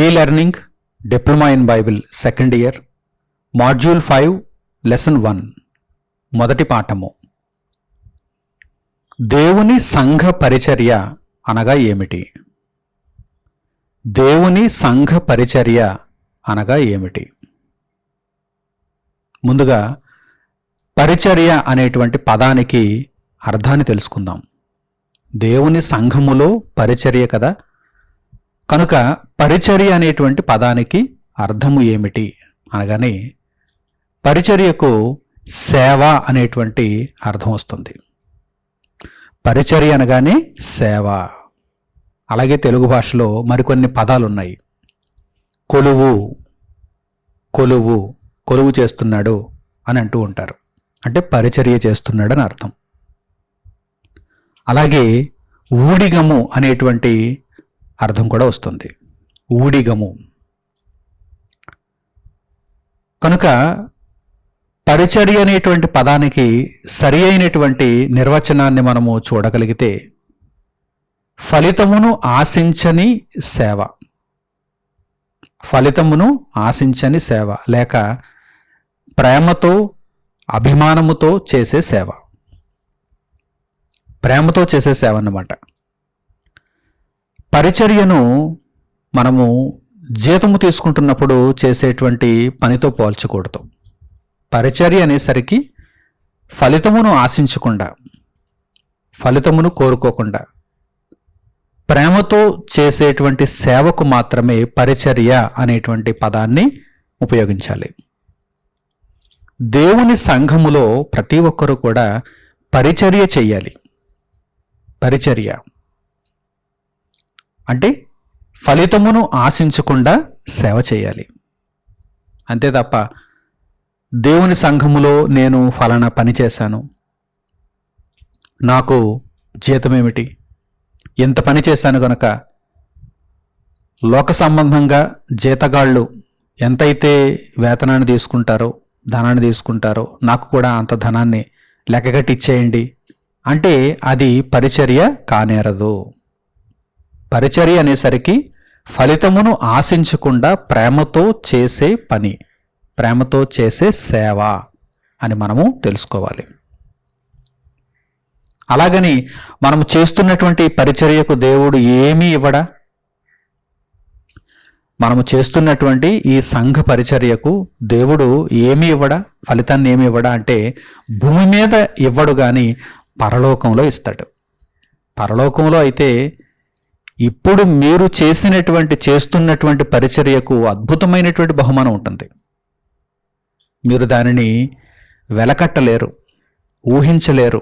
Be learning diploma in Bible second year module 5 lesson 1 మొదటి పాఠము. దేవుని సంఘ పరిచర్య అనగా ఏమిటి? దేవుని సంఘ పరిచర్య అనగా ఏమిటి? ముందుగా పరిచర్య అనేటువంటి పదానికి అర్థాన్ని తెలుసుకుందాం. దేవుని సంఘములో పరిచర్య కదా, కనుక పరిచర్య అనేటువంటి పదానికి అర్థము ఏమిటి అనగానే పరిచర్యకు సేవ అనేటువంటి అర్థం వస్తుంది. పరిచర్య అనగానే సేవ. అలాగే తెలుగు భాషలో మరికొన్ని పదాలు ఉన్నాయి. కొలువు, కొలువు, కొలువు చేస్తున్నాడు అని అంటూ ఉంటారు. అంటే పరిచర్య చేస్తున్నాడు అని అర్థం. అలాగే ఊడిగము అనేటువంటి అర్థం కూడా వస్తుంది. ఊడిగము. కనుక పరిచర్య అనేటువంటి పదానికి సరి అయినటువంటి నిర్వచనాన్ని మనము చూడగలిగితే ఫలితమును ఆశించని సేవ, ఫలితమును ఆశించని సేవ లేక ప్రేమతో అభిమానముతో చేసే సేవ, ప్రేమతో చేసే సేవ అన్నమాట. పరిచర్యను మనము జీతము తీసుకుంటున్నప్పుడు చేసేటువంటి పనితో పోల్చకూడదు. పరిచర్య అనేసరికి ఫలితమును ఆశించకుండా, ఫలితమును కోరుకోకుండా ప్రేమతో చేసేటువంటి సేవకు మాత్రమే పరిచర్య అనేటువంటి పదాన్ని ఉపయోగించాలి. దేవుని సంఘములో ప్రతి ఒక్కరూ కూడా పరిచర్య చెయ్యాలి. పరిచర్య అంటే ఫలితమును ఆశించకుండా సేవ చేయాలి. అంతే తప్ప దేవుని సంఘములో నేను ఫలానా పని చేశాను, నాకు జీతం ఏమిటి, ఎంత పని చేశాను కనుక లోక సంబంధంగా జీతగాళ్ళు ఎంతైతే వేతనాన్ని తీసుకుంటారో, ధనాన్ని తీసుకుంటారో, నాకు కూడా అంత ధనాన్ని లెక్కగట్టి ఇచ్చేయండి అంటే అది పరిచర్య కానేరదు. పరిచర్య అనేసరికి ఫలితమును ఆశించకుండా ప్రేమతో చేసే పని, ప్రేమతో చేసే సేవ అని మనము తెలుసుకోవాలి. అలాగని మనము చేస్తున్నటువంటి పరిచర్యకు దేవుడు ఏమీ ఇవ్వడా? మనము చేస్తున్నటువంటి ఈ సంఘ పరిచర్యకు దేవుడు ఏమీ ఇవ్వడా? ఫలితాన్ని ఏమి ఇవ్వడా అంటే భూమి మీద ఇవ్వడు కానీ పరలోకంలో ఇస్తాడు. పరలోకంలో అయితే ఇప్పుడు మీరు చేస్తున్నటువంటి పరిచర్యకు అద్భుతమైనటువంటి బహుమానం ఉంటుంది. మీరు దానిని వెలకట్టలేరు, ఊహించలేరు.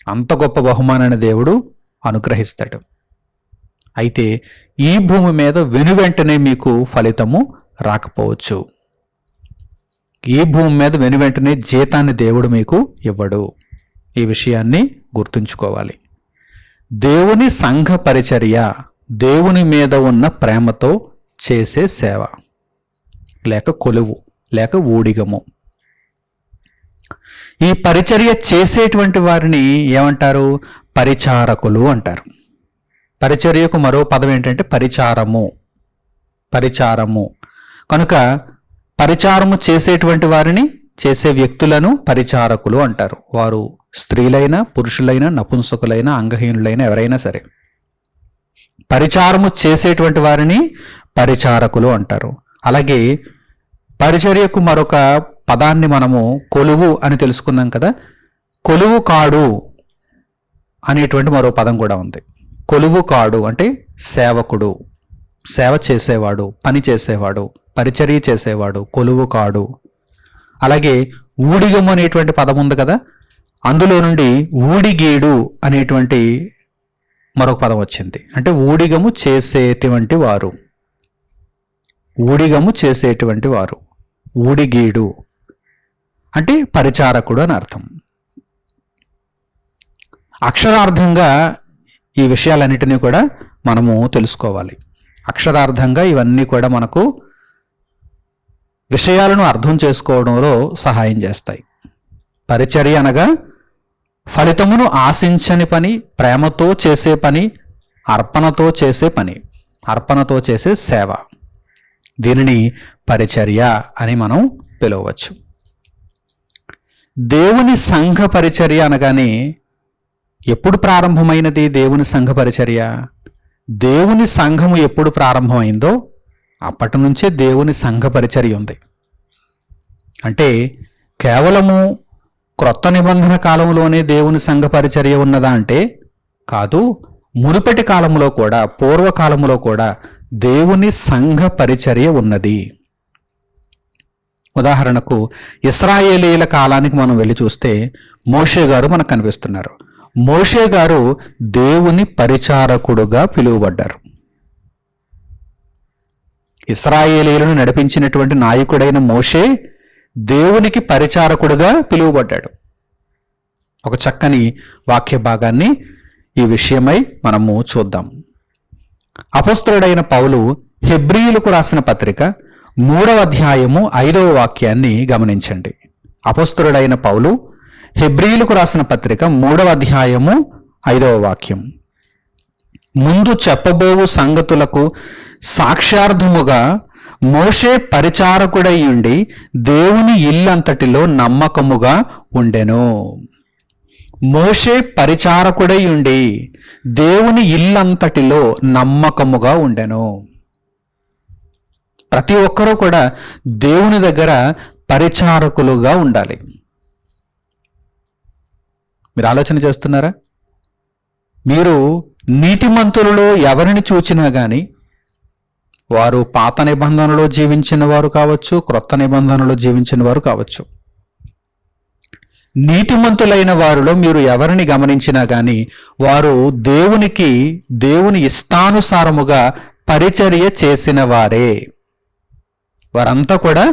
అంత గొప్ప బహుమానాన్ని దేవుడు అనుగ్రహిస్తాడు. అయితే ఈ భూమి మీద వెనువెంటనే మీకు ఫలితము రాకపోవచ్చు. ఈ భూమి మీద వెనువెంటనే జీతాన్ని దేవుడు మీకు ఇవ్వడు. ఈ విషయాన్ని గుర్తుంచుకోవాలి. దేవుని సంఘ పరిచర్య దేవుని మీద ఉన్న ప్రేమతో చేసే సేవ లేక కొలువు లేక ఊడిగము. ఈ పరిచర్య చేసేటువంటి వారిని ఏమంటారు? పరిచారకులు అంటారు. పరిచర్యకు మరో పదం ఏంటంటే పరిచారము. పరిచారము. కనుక పరిచారము చేసేటువంటి వారిని, చేసే వ్యక్తులను పరిచారకులు అంటారు. వారు స్త్రీలైనా, పురుషులైనా, నపుంసకులైనా, అంగహీనులైనా ఎవరైనా సరే పరిచారము చేసేటువంటి వారిని పరిచారకులు అంటారు. అలాగే పరిచర్యకు మరొక పదాన్ని మనము కొలువు అని తెలుసుకున్నాం కదా. కొలువు కాడు అనేటువంటి మరో పదం కూడా ఉంది. కొలువు కాడు అంటే సేవకుడు, సేవ చేసేవాడు, పని చేసేవాడు, పరిచర్య చేసేవాడు కొలువు కాడు. అలాగే ఊడిగము అనేటువంటి పదం ఉంది కదా, అందులో నుండి ఊడిగీడు అనేటువంటి మరొక పదం వచ్చింది. అంటే ఊడిగము చేసేటువంటి వారు, ఊడిగము చేసేటువంటి వారు, ఊడిగీడు అంటే పరిచారకుడు అని అర్థం. అక్షరార్థంగా ఈ విషయాలన్నిటినీ కూడా మనము తెలుసుకోవాలి. అక్షరార్థంగా ఇవన్నీ కూడా మనకు విషయాలను అర్థం చేసుకోవడంలో సహాయం చేస్తాయి. పరిచర్య అనగా ఫలితమును ఆశించని పని, ప్రేమతో చేసే పని, అర్పణతో చేసే పని. అర్పణతో చేసే సేవ. దీనిని పరిచర్య అని మనం పిలవచ్చు. దేవుని సంఘ పరిచర్య అనగానే ఎప్పుడు ప్రారంభమైనది దేవుని సంఘ పరిచర్య? దేవుని సంఘము ఎప్పుడు ప్రారంభమైందో అప్పటి నుంచే దేవుని సంఘ పరిచర్య ఉంది. అంటే కేవలము క్రొత్త నిబంధన కాలంలోనే దేవుని సంఘ పరిచర్య ఉన్నదా అంటే కాదు. మునుపటి కాలంలో కూడా, పూర్వకాలంలో కూడా దేవుని సంఘ పరిచర్య ఉన్నది. ఉదాహరణకు ఇశ్రాయేలీయుల కాలానికి మనం వెళ్ళి చూస్తే మోషే గారు మనకు కనిపిస్తున్నారు. మోషే గారు దేవుని పరిచారకుడుగా పిలువబడ్డారు. ఇశ్రాయేలీయులను నడిపించినటువంటి నాయకుడైన మోషే దేవునికి పరిచారకుడుగా పిలువబడ్డాడు. ఒక చక్కని వాక్య భాగాన్ని ఈ విషయమై మనము చూద్దాం. అపొస్తలుడైన పౌలు హెబ్రీయులకు రాసిన పత్రిక 3వ అధ్యాయము 5వ వాక్యాన్ని గమనించండి. అపొస్తలుడైన పౌలు హెబ్రీయులకు రాసిన పత్రిక 3వ అధ్యాయము 5వ వాక్యం. ముందు చెప్పబోవు సంగతులకు సాక్ష్యార్థముగా మోషే పరిచారకుడై ఉండి దేవుని ఇల్లంతటిలో నమ్మకముగా ఉండెను. మోషే పరిచారకుడై ఉండి దేవుని ఇల్లంతటిలో నమ్మకముగా ఉండెను. ప్రతి ఒక్కరూ కూడా దేవుని దగ్గర పరిచారకులుగా ఉండాలి. మీరు ఆలోచన చేస్తున్నారా? మీరు నీతిమంతులలో ఎవరిని చూచినా కానీ వారు పాత నిబంధనలో జీవించిన వారు కావచ్చు, క్రొత్త నిబంధనలో జీవించిన వారు కావచ్చు. నీతిమంతులైన వారిలో మీరు ఎవరిని గమనించినా కానీ వారు దేవుని ఇష్టానుసారముగా పరిచర్య చేసిన వారే. వారంతా కూడా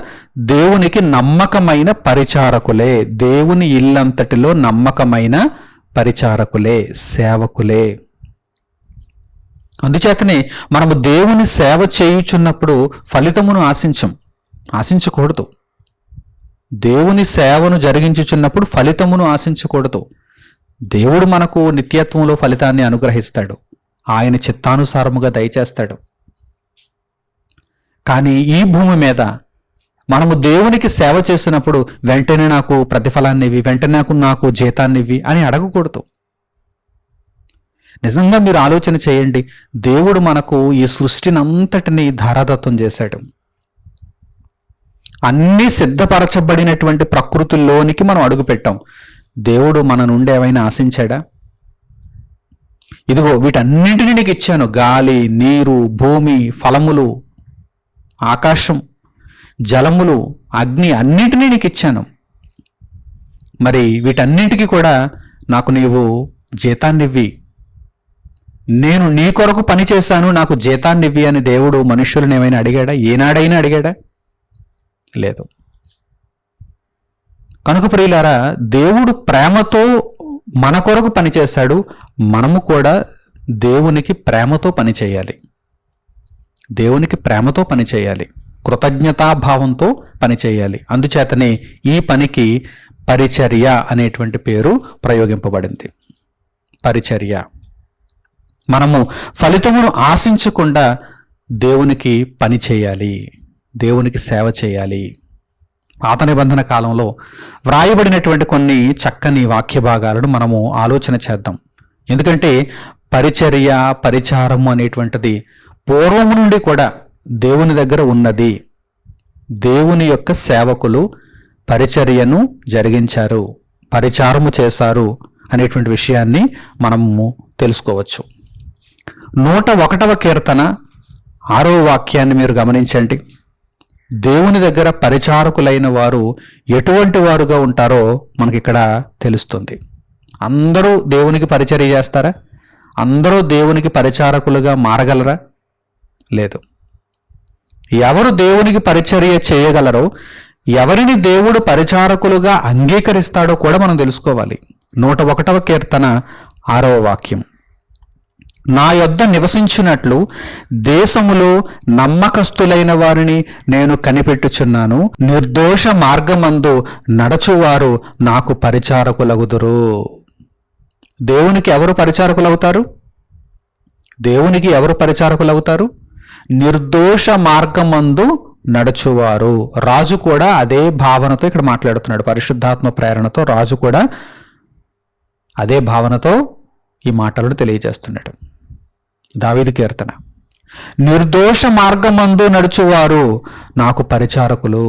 దేవునికి నమ్మకమైన పరిచారకులే. దేవుని ఇల్లంతటిలో నమ్మకమైన పరిచారకులే, సేవకులే. అందుచేతనే మనము దేవుని సేవ చేయుచున్నప్పుడు ఫలితమును ఆశించకూడదు. దేవుని సేవను జరిగించుచున్నప్పుడు ఫలితమును ఆశించకూడదు. దేవుడు మనకు నిత్యత్వంలో ఫలితాన్ని అనుగ్రహిస్తాడు, ఆయన చిత్తానుసారముగా దయచేస్తాడు. కానీ ఈ భూమి మీద మనము దేవునికి సేవ చేసినప్పుడు వెంటనే నాకు ప్రతిఫలాన్నివి, వెంటనే నాకు జీతాన్నివి అని అడగకూడదు. నిజంగా మీరు ఆలోచన చేయండి. దేవుడు మనకు ఈ సృష్టిని అంతటినీ ధారాదత్తం చేశాడు. అన్నీ సిద్ధపరచబడినటువంటి ప్రకృతిలోనికి మనం అడుగుపెట్టాం. దేవుడు మన నుండి ఏమైనా ఆశించాడా? ఇదిగో వీటన్నింటినీ నీకు ఇచ్చాను, గాలి, నీరు, భూమి, ఫలములు, ఆకాశం, జలములు, అగ్ని, అన్నింటినీ నీకు ఇచ్చాను. మరి వీటన్నింటికి కూడా నాకు నీవు జీతాన్నివ్వి, నేను నీ కొరకు పని చేశాను, నాకు జీతాన్నివ్వి అని దేవుడు మనుష్యులను ఏమైనా అడిగాడా? ఏనాడైనా అడిగాడా? లేదు. కనుక ప్రియులారా, దేవుడు ప్రేమతో మన కొరకు పనిచేశాడు. మనము కూడా దేవునికి ప్రేమతో పని చేయాలి. దేవునికి ప్రేమతో పని చేయాలి, కృతజ్ఞతాభావంతో పని చేయాలి. అందుచేతనే ఈ పనికి పరిచర్య అనేటువంటి పేరు ప్రయోగింపబడింది. పరిచర్య. మనము ఫలితమును ఆశించకుండా దేవునికి పని చేయాలి, దేవునికి సేవ చేయాలి. పాత నిబంధన కాలంలో వ్రాయబడినటువంటి కొన్ని చక్కని వాక్య భాగాలను మనము ఆలోచన చేద్దాం. ఎందుకంటే పరిచర్య, పరిచారము అనేటువంటిది పూర్వము నుండి కూడా దేవుని దగ్గర ఉన్నది. దేవుని యొక్క సేవకులు పరిచర్యను జరిగించారు, పరిచారము చేశారు అనేటువంటి విషయాన్ని మనము తెలుసుకోవచ్చు. 101వ కీర్తన 6వ వాక్యాన్ని మీరు గమనించండి. దేవుని దగ్గర పరిచారకులైన వారు ఎటువంటి వారుగా ఉంటారో మనకి ఇక్కడ తెలుస్తుంది. అందరూ దేవునికి పరిచర్య చేస్తారా? అందరూ దేవునికి పరిచారకులుగా మారగలరా? లేదు. ఎవరు దేవునికి పరిచర్య చేయగలరో, ఎవరిని దేవుడు పరిచారకులుగా అంగీకరిస్తాడో కూడా మనం తెలుసుకోవాలి. 101వ కీర్తన 6వ వాక్యం. నా యొద్ద నివసించున్నట్లు దేశములో నమ్మకస్తులైన వారిని నేను కనిపెట్టుచున్నాను. నిర్దోష మార్గమందు నడచువారు నాకు పరిచారకులగుదురు. దేవునికి ఎవరు పరిచారకులవుతారు? దేవునికి ఎవరు పరిచారకులు అవుతారు? నిర్దోష మార్గమందు నడుచువారు. రాజు కూడా అదే భావనతో ఇక్కడ మాట్లాడుతున్నాడు. పరిశుద్ధాత్మ ప్రేరణతో రాజు కూడా అదే భావనతో ఈ మాటలను తెలియజేస్తున్నాడు. దావీదు కీర్తన, నిర్దోష మార్గమందు నడుచువారు నాకు పరిచారకులు.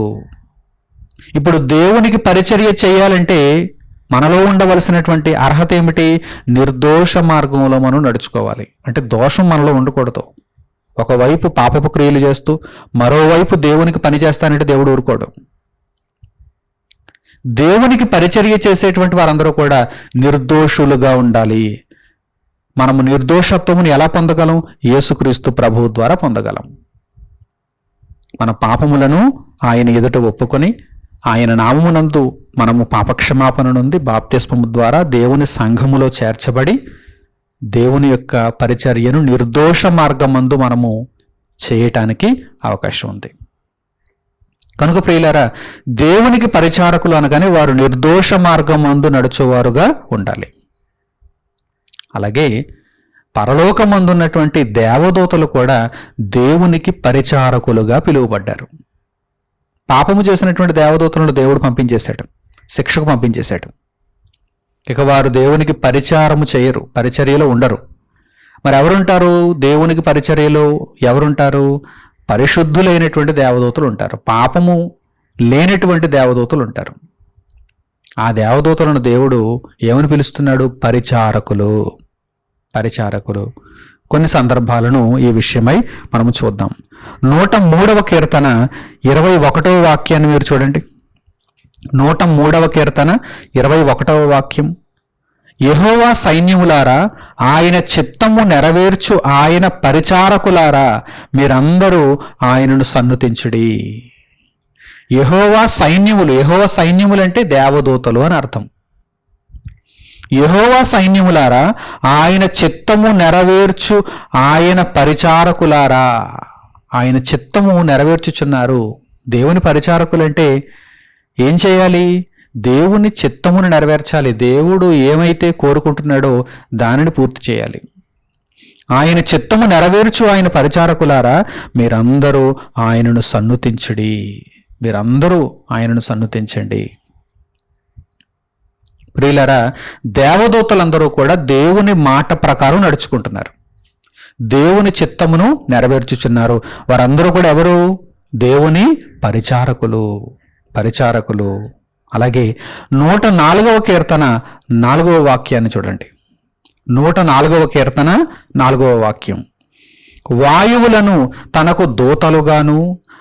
ఇప్పుడు దేవునికి పరిచర్య చేయాలంటే మనలో ఉండవలసినటువంటి అర్హత ఏమిటి? నిర్దోష మార్గంలో మనం నడుచుకోవాలి. అంటే దోషం మనలో ఉండకూడదు. ఒకవైపు పాపపు క్రియలు చేస్తూ మరోవైపు దేవునికి పని చేస్తానంటే దేవుడు ఊరుకోడు. దేవునికి పరిచర్య చేసేటువంటి వారందరూ కూడా నిర్దోషులుగా ఉండాలి. మనము నిర్దోషత్వమును ఎలా పొందగలం? యేసుక్రీస్తు ప్రభువు ద్వారా పొందగలం. మన పాపములను ఆయన ఎదుట ఒప్పుకొని ఆయన నామమునందు మనము పాపక్షమాపణ నుండి బాప్తిస్మము ద్వారా దేవుని సంఘములో చేర్చబడి దేవుని యొక్క పరిచర్యను నిర్దోష మార్గమందు మనము చేయటానికి అవకాశం ఉంది. కనుక ప్రియులారా, దేవునికి పరిచారకులు అనగానే వారు నిర్దోష మార్గమందు నడుచువారుగా ఉండాలి. అలాగే పరలోకమందున్నటువంటి దేవదూతలు కూడా దేవునికి పరిచారకులుగా పిలువబడ్డారు. పాపము చేసినటువంటి దేవదూతలను దేవుడు పంపించేశాడు, శిక్షకు పంపించేశాడు. ఇక వారు దేవునికి పరిచారము చేయరు, పరిచర్యలో ఉండరు. మరి ఎవరుంటారు దేవునికి పరిచర్యలో? ఎవరుంటారు? పరిశుద్ధులైనటువంటి దేవదూతలు ఉంటారు, పాపము లేనటువంటి దేవదూతలు ఉంటారు. ఆ దేవదూతలను దేవుడు ఏమని పిలుస్తున్నాడు? పరిచారకులు. పరిచారకులు. కొన్ని సందర్భాలను ఈ విషయమై మనము చూద్దాం. 103వ కీర్తన 21వ వాక్యాన్ని మీరు చూడండి. 103వ కీర్తన 21వ వాక్యం, యెహోవా సైన్యములారా, ఆయన చిత్తము నెరవేర్చు ఆయన పరిచారకులారా, మీరందరూ ఆయనను సన్నుతించుడి. యెహోవా సైన్యములు, యెహోవా సైన్యములు అంటే దేవదూతలు అని అర్థం. యెహోవా సైన్యములారా, ఆయన చిత్తము నెరవేర్చు ఆయన పరిచారకులారా. ఆయన చిత్తము నెరవేర్చుచున్నారు. దేవుని పరిచారకులంటే ఏం చేయాలి? దేవుని చిత్తమును నెరవేర్చాలి. దేవుడు ఏమైతే కోరుకుంటున్నాడో దానిని పూర్తి చేయాలి. ఆయన చిత్తము నెరవేర్చు ఆయన పరిచారకులారా, మీరందరూ ఆయనను సన్నుతించుడి. మీరందరూ ఆయనను సన్నుతించండి. ప్రియులారా, దేవదూతలందరూ కూడా దేవుని మాట ప్రకారం నడుచుకుంటున్నారు, దేవుని చిత్తమును నెరవేర్చుచున్నారు. వారందరూ కూడా ఎవరు? దేవుని పరిచారకులు. పరిచారకులు. అలాగే 104వ కీర్తన 4వ వాక్యాన్ని చూడండి. 104వ కీర్తన 4వ వాక్యం, వాయువులను తనకు దూతలుగాను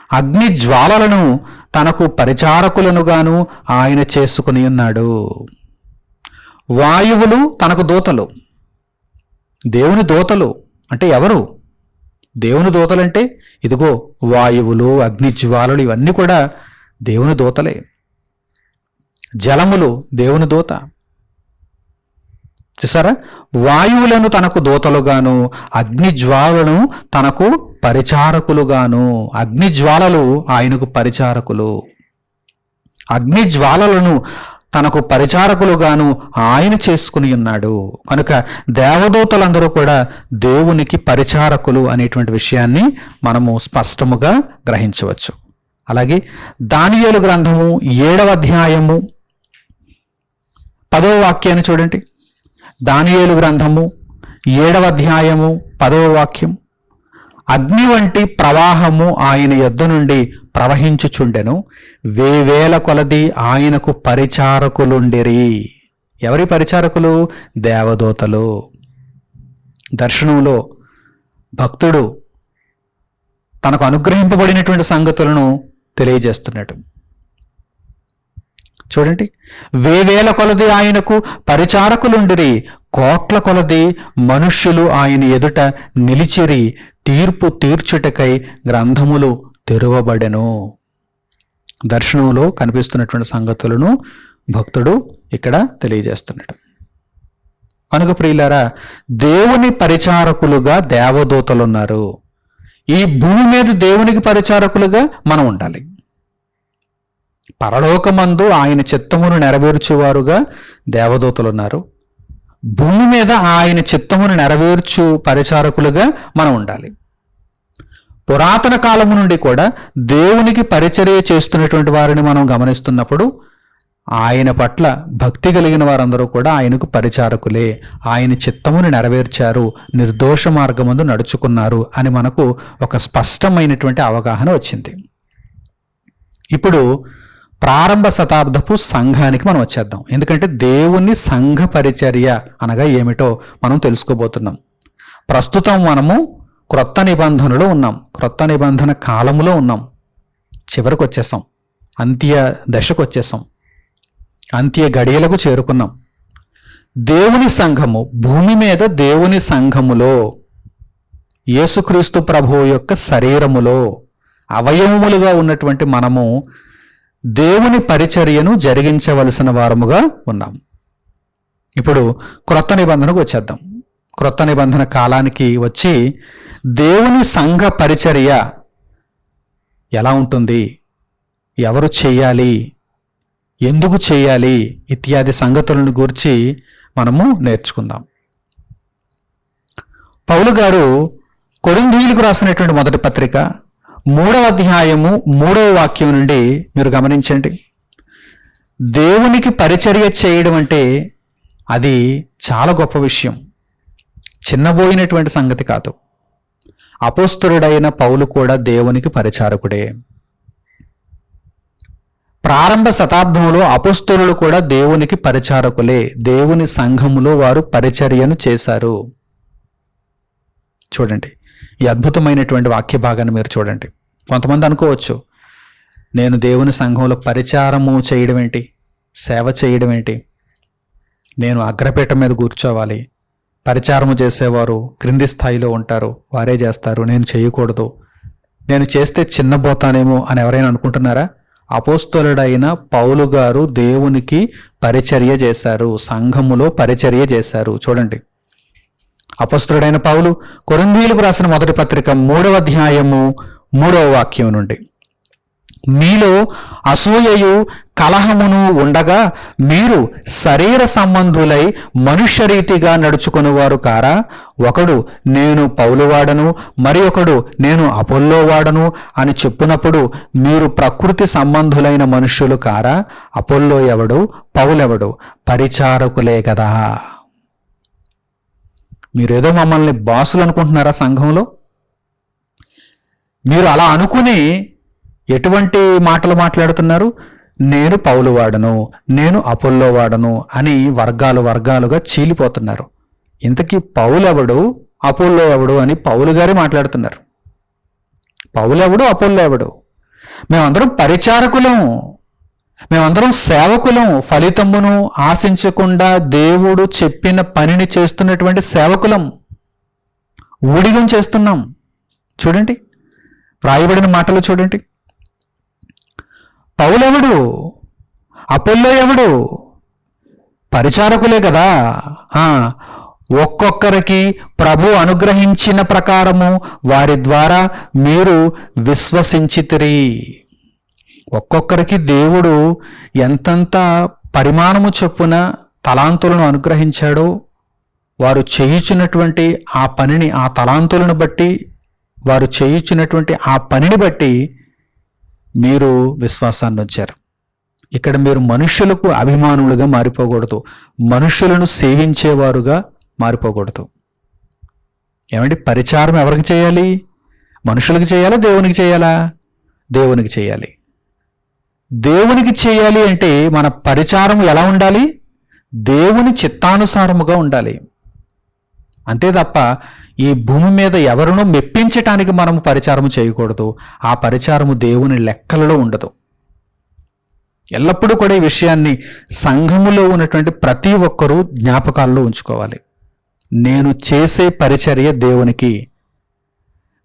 అగ్ని జ్వాలలను తనకు పరిచారకులనుగాను ఆయన చేసుకుని ఉన్నాడు. వాయువులు తనకు దూతలు. దేవుని దూతలు అంటే ఎవరు? దేవుని దూతలంటే ఇదిగో వాయువులు, అగ్ని జ్వాలలు ఇవన్నీ కూడా దేవుని దూతలే. జలములు దేవుని దూత. చూసారా? వాయువులను తనకు దూతలుగాను అగ్ని జ్వాలను తనకు పరిచారకులుగాను. అగ్ని జ్వాలలు ఆయనకు పరిచారకులు. అగ్ని జ్వాలలను తనకు పరిచారకులుగాను ఆయన చేసుకుని ఉన్నాడు. కనుక దేవదూతలందరూ కూడా దేవునికి పరిచారకులు అనేటువంటి విషయాన్ని మనము స్పష్టముగా గ్రహించవచ్చు. అలాగే దానియేలు గ్రంథము 7వ అధ్యాయము 10వ వాక్యాన్ని చూడండి. దానియేలు గ్రంథము 7వ అధ్యాయము 10వ వాక్యం, అగ్ని వంటి ప్రవాహము ఆయన యొద్ద నుండి ప్రవహించుచుండెను, వేవేల కొలది ఆయనకు పరిచారకులుండిరి. ఎవరి పరిచారకులు? దేవదూతలు. దర్శనంలో భక్తుడు తనకు అనుగ్రహింపబడినటువంటి సంగతులను తెలియజేస్తున్నాడు. చూడండి, వేవేల కొలది ఆయనకు పరిచారకులుండిరి, కోట్ల కొలది మనుష్యులు ఆయన ఎదుట నిలిచిరి, తీర్పు తీర్చుటకై గ్రంథములు తెరవబడెను. దర్శనంలో కనిపిస్తున్నటువంటి సంగతులను భక్తుడు ఇక్కడ తెలియజేస్తున్నాడు. కనుక ప్రియులారా, దేవుని పరిచారకులుగా దేవదూతలున్నారు. ఈ భూమి మీద దేవునికి పరిచారకులుగా మనం ఉండాలి. పరలోకమందు ఆయన చిత్తమును నెరవేర్చువారుగా దేవదూతలున్నారు. భూమి మీద ఆయన చిత్తమును నెరవేర్చు పరిచారకులుగా మనం ఉండాలి. పురాతన కాలము నుండి కూడా దేవునికి పరిచర్య చేస్తున్నటువంటి వారిని మనం గమనిస్తున్నప్పుడు ఆయన పట్ల భక్తి కలిగిన వారందరూ కూడా ఆయనకు పరిచారకులే, ఆయన చిత్తమును నెరవేర్చారు, నిర్దోష మార్గమందు నడుచుకున్నారు అని మనకు ఒక స్పష్టమైనటువంటి అవగాహన వచ్చింది. ఇప్పుడు ప్రారంభ శతాబ్దపు సంఘానికి మనం వచ్చేద్దాం. ఎందుకంటే దేవుని సంఘ పరిచర్య అనగా ఏమిటో మనం తెలుసుకోబోతున్నాం. ప్రస్తుతం మనము క్రొత్త నిబంధనలో ఉన్నాం, క్రొత్త నిబంధన కాలములో ఉన్నాం, చివరికి వచ్చేసాం, అంత్య దశకు వచ్చేసాం, అంత్య గడియలకు చేరుకున్నాం. దేవుని సంఘము, భూమి మీద దేవుని సంఘములో యేసుక్రీస్తు ప్రభువు యొక్క శరీరములో అవయవములుగా ఉన్నటువంటి మనము దేవుని పరిచర్యను జరిగించవలసిన వారముగా ఉన్నాం. ఇప్పుడు క్రొత్త నిబంధనకు వచ్చేద్దాం. క్రొత్త నిబంధన కాలానికి వచ్చి దేవుని సంఘ పరిచర్య ఎలా ఉంటుంది, ఎవరు చేయాలి, ఎందుకు చేయాలి ఇత్యాది సంగతులను గురించి మనము నేర్చుకుందాం. పౌలు గారు కొరింథీయులకు రాసినటువంటి మొదటి పత్రిక 3వ అధ్యాయము 3వ వాక్యం నుండి మీరు గమనించండి. దేవునికి పరిచర్య చేయడం అంటే అది చాలా గొప్ప విషయం, చిన్నబోయినటువంటి సంగతి కాదు. అపోస్తలుడైన పౌలు కూడా దేవునికి పరిచారకుడే. ప్రారంభ శతాబ్దంలో అపోస్తలులు కూడా దేవునికి పరిచారకులే. దేవుని సంఘములో వారు పరిచర్యను చేశారు. చూడండి, ఈ అద్భుతమైనటువంటి వాక్య భాగాన్ని మీరు చూడండి. కొంతమంది అనుకోవచ్చు, నేను దేవుని సంఘంలో పరిచారము చేయడం ఏంటి, సేవ చేయడం ఏంటి, నేను అగ్రపీఠం మీద కూర్చోవాలి, పరిచారము చేసేవారు క్రింది స్థాయిలో ఉంటారు, వారే చేస్తారు, నేను చేయకూడదు, నేను చేస్తే చిన్నబోతానేమో అని ఎవరైనా అనుకుంటున్నారా? అపోస్తలుడైన పౌలు గారు దేవునికి పరిచర్య చేశారు, సంఘములో పరిచర్య చేశారు. చూడండి, అపోస్తలుడైన పౌలు కొరింథీయులకు రాసిన మొదటి పత్రిక 3వ అధ్యాయము 3వ వాక్యం నుండి, మీలో అసూయయు కలహమును ఉండగా మీరు శరీర సంబంధులై మనుష్యరీతిగా నడుచుకునేవారు కారా? ఒకడు నేను పౌలువాడను, మరి ఒకడు నేను అపోల్లోవాడను అని చెప్పునప్పుడు మీరు ప్రకృతి సంబంధులైన మనుష్యులు కారా? అపోల్లో ఎవడు, పౌలెవడు? పరిచారకులే కదా. మీరేదో మమ్మల్ని బాసులు అనుకుంటున్నారా సంఘంలో? మీరు అలా అనుకుని ఎటువంటి మాటలు మాట్లాడుతున్నారు? నేను పౌలు వాడను, నేను అపోల్లో వాడను అని వర్గాలుగా చీలిపోతున్నారు. ఇంతకీ పౌలెవడు, అపోల్లో ఎవడు అని పౌలు గారే మాట్లాడుతున్నారు. పౌలెవడు, అపోల్లో ఎవడు? మేమందరం పరిచారకులం, మేమందరం సేవకులం, ఫలితమును ఆశించకుండా దేవుడు చెప్పిన పనిని చేస్తున్నటువంటి సేవకులం, ఊడిగం చేస్తున్నాం. చూడండి, వ్రాయబడిన మాటలు చూడండి. పౌలెవడు, అపోల్లో ఎవడు? పరిచారకులే కదా. ఒక్కొక్కరికి ప్రభు అనుగ్రహించిన ప్రకారము వారి ద్వారా మీరు విశ్వసించితిరి. ఒక్కొక్కరికి దేవుడు ఎంతంత పరిమాణము చొప్పున తలాంతులను అనుగ్రహించాడో వారు చేయుచున్నటువంటి ఆ పనిని, ఆ తలాంతులను బట్టి, వారు చేయుచున్నటువంటి ఆ పనిని బట్టి మీరు విశ్వాసాన్ని వచ్చారు. ఇక్కడ మీరు మనుష్యులకు అభిమానులుగా మారిపోకూడదు, మనుష్యులను సేవించేవారుగా మారిపోకూడదు. ఏమంటే పరిచారం ఎవరికి చేయాలి? మనుషులకు చేయాలా, దేవునికి చేయాలా? దేవునికి చేయాలి. దేవునికి చేయాలి అంటే మన పరిచారం ఎలా ఉండాలి? దేవుని చిత్తానుసారముగా ఉండాలి. అంతే తప్ప ఈ భూమి మీద ఎవరినో మెప్పించటానికి మనము పరిచారము చేయకూడదు. ఆ పరిచారము దేవుని లెక్కలలో ఉండదు. ఎల్లప్పుడూ కూడా ఈ విషయాన్ని సంఘములో ఉన్నటువంటి ప్రతి ఒక్కరూ జ్ఞాపకాల్లో ఉంచుకోవాలి. నేను చేసే పరిచర్య దేవునికి,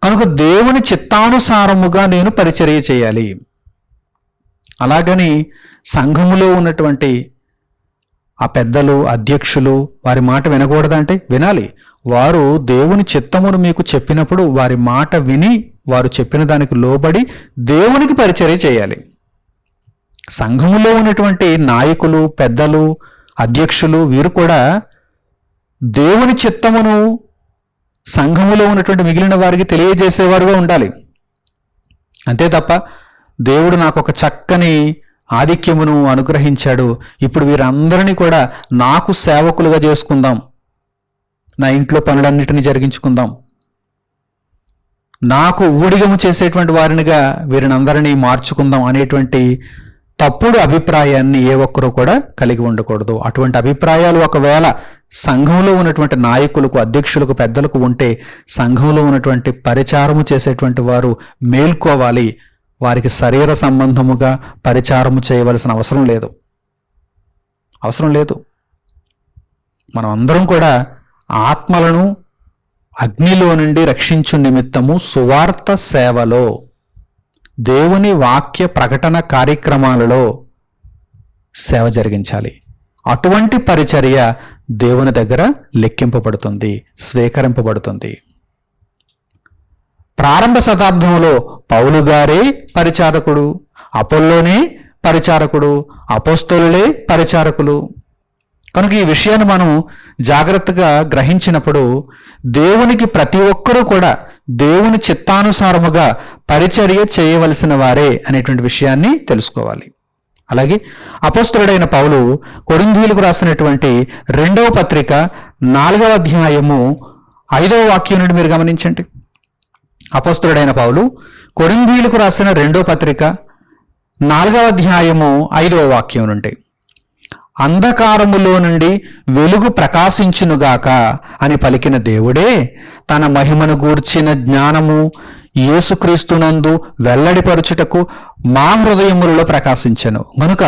కనుక దేవుని చిత్తానుసారముగా నేను పరిచర్య చేయాలి. అలాగని సంఘములో ఉన్నటువంటి ఆ పెద్దలు, అధ్యక్షులు వారి మాట వినకూడదంటే వినాలి. వారు దేవుని చిత్తమును మీకు చెప్పినప్పుడు వారి మాట విని వారు చెప్పిన దానికి లోబడి దేవునికి పరిచర్య చేయాలి. సంఘములో ఉన్నటువంటి నాయకులు, పెద్దలు, అధ్యక్షులు వీరు కూడా దేవుని చిత్తమును సంఘములో ఉన్నటువంటి మిగిలిన వారికి తెలియజేసేవారుగా ఉండాలి. అంతే తప్ప దేవుడు నాకు ఒక చక్కని ఆధిక్యమును అనుగ్రహించాడు, ఇప్పుడు వీరందరినీ కూడా నాకు సేవకులుగా చేసుకుందాం, నా ఇంట్లో పనులన్నిటినీ జరిగించుకుందాం, నాకు ఊడిగము చేసేటువంటి వారినిగా వీరినందరినీ మార్చుకుందాం అనేటువంటి తప్పుడు అభిప్రాయాన్ని ఏ ఒక్కరూ కూడా కలిగి ఉండకూడదు. అటువంటి అభిప్రాయాలు ఒకవేళ సంఘంలో ఉన్నటువంటి నాయకులకు, అధ్యక్షులకు, పెద్దలకు ఉంటే సంఘంలో ఉన్నటువంటి పరిచారము చేసేటువంటి వారు మేల్కోవాలి. వారికి శరీర సంబంధముగా పరిచారము చేయవలసిన అవసరం లేదు. మనం అందరం కూడా ఆత్మలను అగ్నిలో నుండి రక్షించు నిమిత్తము సువార్త సేవలో, దేవుని వాక్య ప్రకటన కార్యక్రమాలలో సేవ జరిగించాలి. అటువంటి పరిచర్య దేవుని దగ్గర లెక్కింపబడుతుంది, స్వీకరింపబడుతుంది. ప్రారంభ శతాబ్దంలో పౌలు గారే పరిచారకుడు, అపోల్లోనే పరిచారకుడు, అపోస్తలులే పరిచారకులు. కనుక ఈ విషయాన్ని మనం జాగ్రత్తగా గ్రహించినప్పుడు దేవునికి ప్రతి ఒక్కరూ కూడా దేవుని చిత్తానుసారముగా పరిచర్య చేయవలసిన వారే అనేటువంటి విషయాన్ని తెలుసుకోవాలి. అలాగే అపోస్తలుడైన పౌలు కొరింథీయులకు రాసినటువంటి 2వ పత్రిక 4వ అధ్యాయము 5వ వాక్యం నుండి మీరు గమనించండి. అపోస్తలుడైన పౌలు కొరింథీయులకు రాసిన 2వ పత్రిక 4వ అధ్యాయము 5వ వాక్యం నుండి, అంధకారములో నుండి వెలుగు ప్రకాశించునుగాక అని పలికిన దేవుడే తన మహిమను గూర్చిన జ్ఞానము యేసుక్రీస్తునందు వెల్లడిపరచుటకు మా హృదయములలో ప్రకాశించెను. గనుక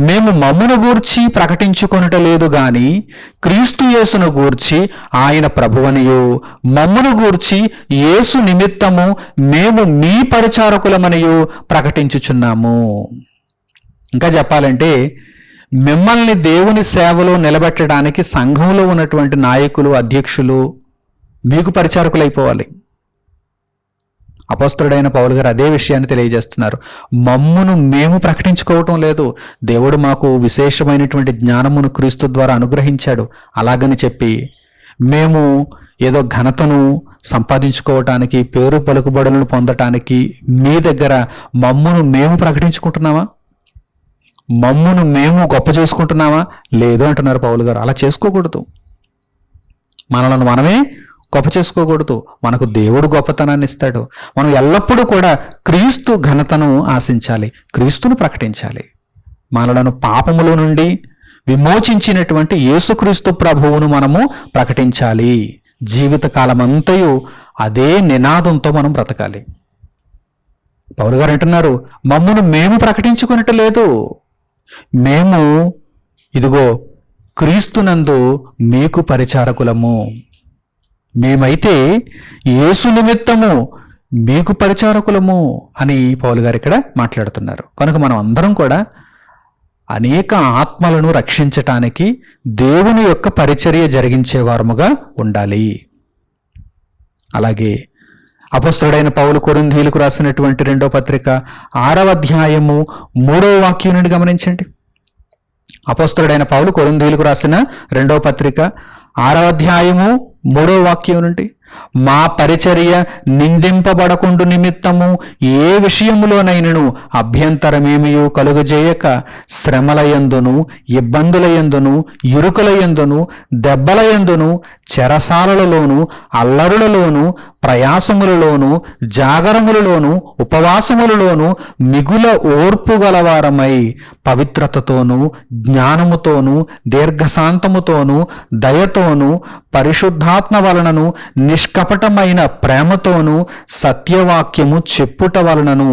మేము మమ్మును గూర్చి ప్రకటించుకొనుట లేదు గాని క్రీస్తు యేసును గూర్చి ఆయన ప్రభువనియు, మమ్మును గూర్చి యేసు నిమిత్తము మేము మీ పరిచారకులమనియు ప్రకటించుచున్నాము. ఇంకా చెప్పాలంటే మిమ్మల్ని దేవుని సేవలో నిలబెట్టడానికి సంఘంలో ఉన్నటువంటి నాయకులు, అధ్యక్షులు మీకు పరిచారకులైపోవాలి. అపోస్తలుడైన పౌలు గారు అదే విషయాన్ని తెలియజేస్తున్నారు. మమ్మును మేము ప్రకటించుకోవటం లేదు, దేవుడు మాకు విశేషమైనటువంటి జ్ఞానమును క్రీస్తు ద్వారా అనుగ్రహించాడు, అలాగని చెప్పి మేము ఏదో ఘనతను సంపాదించుకోవటానికి, పేరు పలుకుబడులను పొందటానికి మీ దగ్గర మమ్మును మేము ప్రకటించుకుంటున్నామా, మమ్మును మేము గొప్ప చేసుకుంటున్నామా? లేదు అంటున్నారు పౌలు గారు. అలా చేసుకోకూడదు. మనలను మనమే గొప్ప చేసుకోకూడదు. మనకు దేవుడు గొప్పతనాన్ని ఇస్తాడు. మనం ఎల్లప్పుడూ కూడా క్రీస్తు ఘనతను ఆశించాలి, క్రీస్తును ప్రకటించాలి. మనలను పాపముల నుండి విమోచించినటువంటి యేసుక్రీస్తు ప్రభువును మనము ప్రకటించాలి. జీవితకాలమంతయు అదే నినాదంతో మనం బ్రతకాలి. పౌలు గారు అంటున్నారు, మమ్మును మేము ప్రకటించుకునట్లేదు, మేము ఇదిగో క్రీస్తునందు మీకు పరిచారకులము, మేమైతే యేసు నిమిత్తము మీకు పరిచారకులము అని పౌలు గారు ఇక్కడ మాట్లాడుతున్నారు. కనుక మనం అందరం కూడా అనేక ఆత్మలను రక్షించటానికి దేవుని యొక్క పరిచర్య జరిగించేవారముగా ఉండాలి. అలాగే అపోస్తలుడైన పౌలు కొరింథీయులకు రాసినటువంటి 2వ పత్రిక 6వ అధ్యాయము 3వ వాక్యం నుండి గమనించండి. అపోస్తలుడైన పౌలు కొరింథీయులకు రాసిన 2వ పత్రిక 6వ అధ్యాయము 3వ వాక్యం నుండి, మా పరిచర్య నిందింపబడకుండు నిమిత్తము ఏ విషయములోనైనను అభ్యంతరమేమియో కలుగజేయక శ్రమలయందును, ఇబ్బందులయందును, ఇరుకులయందును, దెబ్బలయందును, చెరసాలలలోను, అల్లరులలోను, ప్రయాసములలోను, జాగరములలోను, ఉపవాసములలోను మిగుల ఓర్పు గలవారమై పవిత్రతతోనూ, జ్ఞానముతోనూ, దీర్ఘశాంతముతోనూ, దయతోనూ, పరిశుద్ధాత్మ వలనను, నిష్కపటమైన ప్రేమతోనూ, సత్యవాక్యము చెప్పుట వలనను,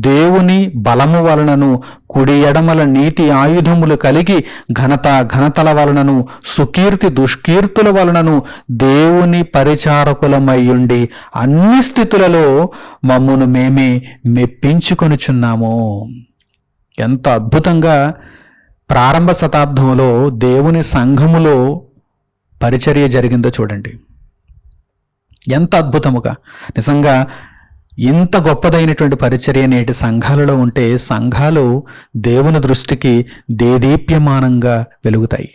దేవుని బలము వలనను, కుడి ఎడమల నీతి ఆయుధములు కలిగి ఘనతల వలనను, సుకీర్తి దుష్కీర్తుల వలనను దేవుని పరిచారకులమయ్యుండి అన్ని స్థితులలో మమ్మును మేమే మెప్పించుకొనుచున్నాము. ఎంత అద్భుతంగా ప్రారంభ శతాబ్దంలో దేవుని సంఘములో పరిచర్య జరిగిందో చూడండి. ఎంత అద్భుతముగా, నిజంగా ఇంత గొప్పదైనటువంటి పరిచర్య నేటి సంఘాలలో ఉంటే సంఘాలు దేవుని దృష్టికి దేదీప్యమానంగా వెలుగుతాయి,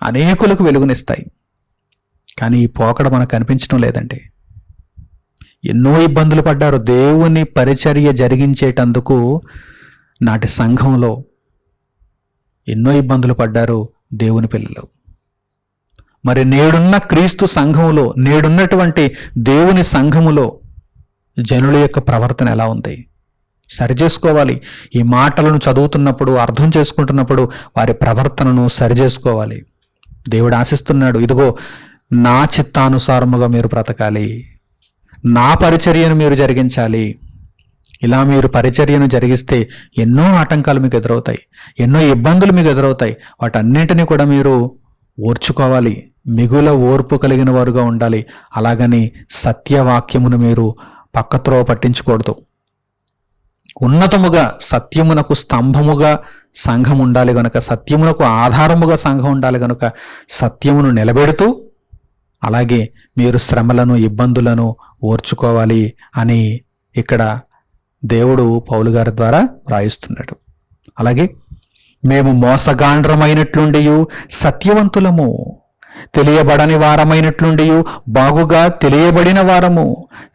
అనేకులకు వెలుగునిస్తాయి. కానీ ఈ పోకడ మనకు కనిపించడం లేదండి. ఎన్నో ఇబ్బందులు పడ్డారు దేవుని పరిచర్య జరిగించేటందుకు. నాటి సంఘంలో ఎన్నో ఇబ్బందులు పడ్డారు దేవుని పిల్లలు. మరి నేడున్న క్రీస్తు సంఘములో, నేడున్నటువంటి దేవుని సంఘములో జనుల యొక్క ప్రవర్తన ఎలా ఉంది? సరిచేసుకోవాలి. ఈ మాటలను చదువుతున్నప్పుడు, అర్థం చేసుకుంటున్నప్పుడు వారి ప్రవర్తనను సరిచేసుకోవాలి. దేవుడు ఆశిస్తున్నాడు, ఇదిగో నా చిత్తానుసారముగా మీరు బ్రతకాలి, నా పరిచర్యను మీరు జరిగించాలి. ఇలా మీరు పరిచర్యను జరిగిస్తే ఎన్నో ఆటంకాలు మీకు ఎదురవుతాయి, ఎన్నో ఇబ్బందులు మీకు ఎదురవుతాయి. వాటన్నింటినీ కూడా మీరు ఓర్చుకోవాలి, మిగుల ఓర్పు కలిగిన వారుగా ఉండాలి. అలాగని సత్యవాక్యమును మీరు పక్కత్రోవ పట్టించకూడదు. ఉన్నతముగా సత్యమునకు స్తంభముగా సంఘం ఉండాలి గనుక, సత్యమునకు ఆధారముగా సంఘం ఉండాలి గనుక సత్యమును నిలబెడుతూ అలాగే మీరు శ్రమలను, ఇబ్బందులను ఓర్చుకోవాలి అని ఇక్కడ దేవుడు పౌలు గారి ద్వారా వ్రాయిస్తున్నాడు. అలాగే మేము మోసగాండ్రమైనట్లుండియు సత్యవంతులము, తెలియబడని వారమైనట్లుండియు బాగుగా తెలియబడిన వారము,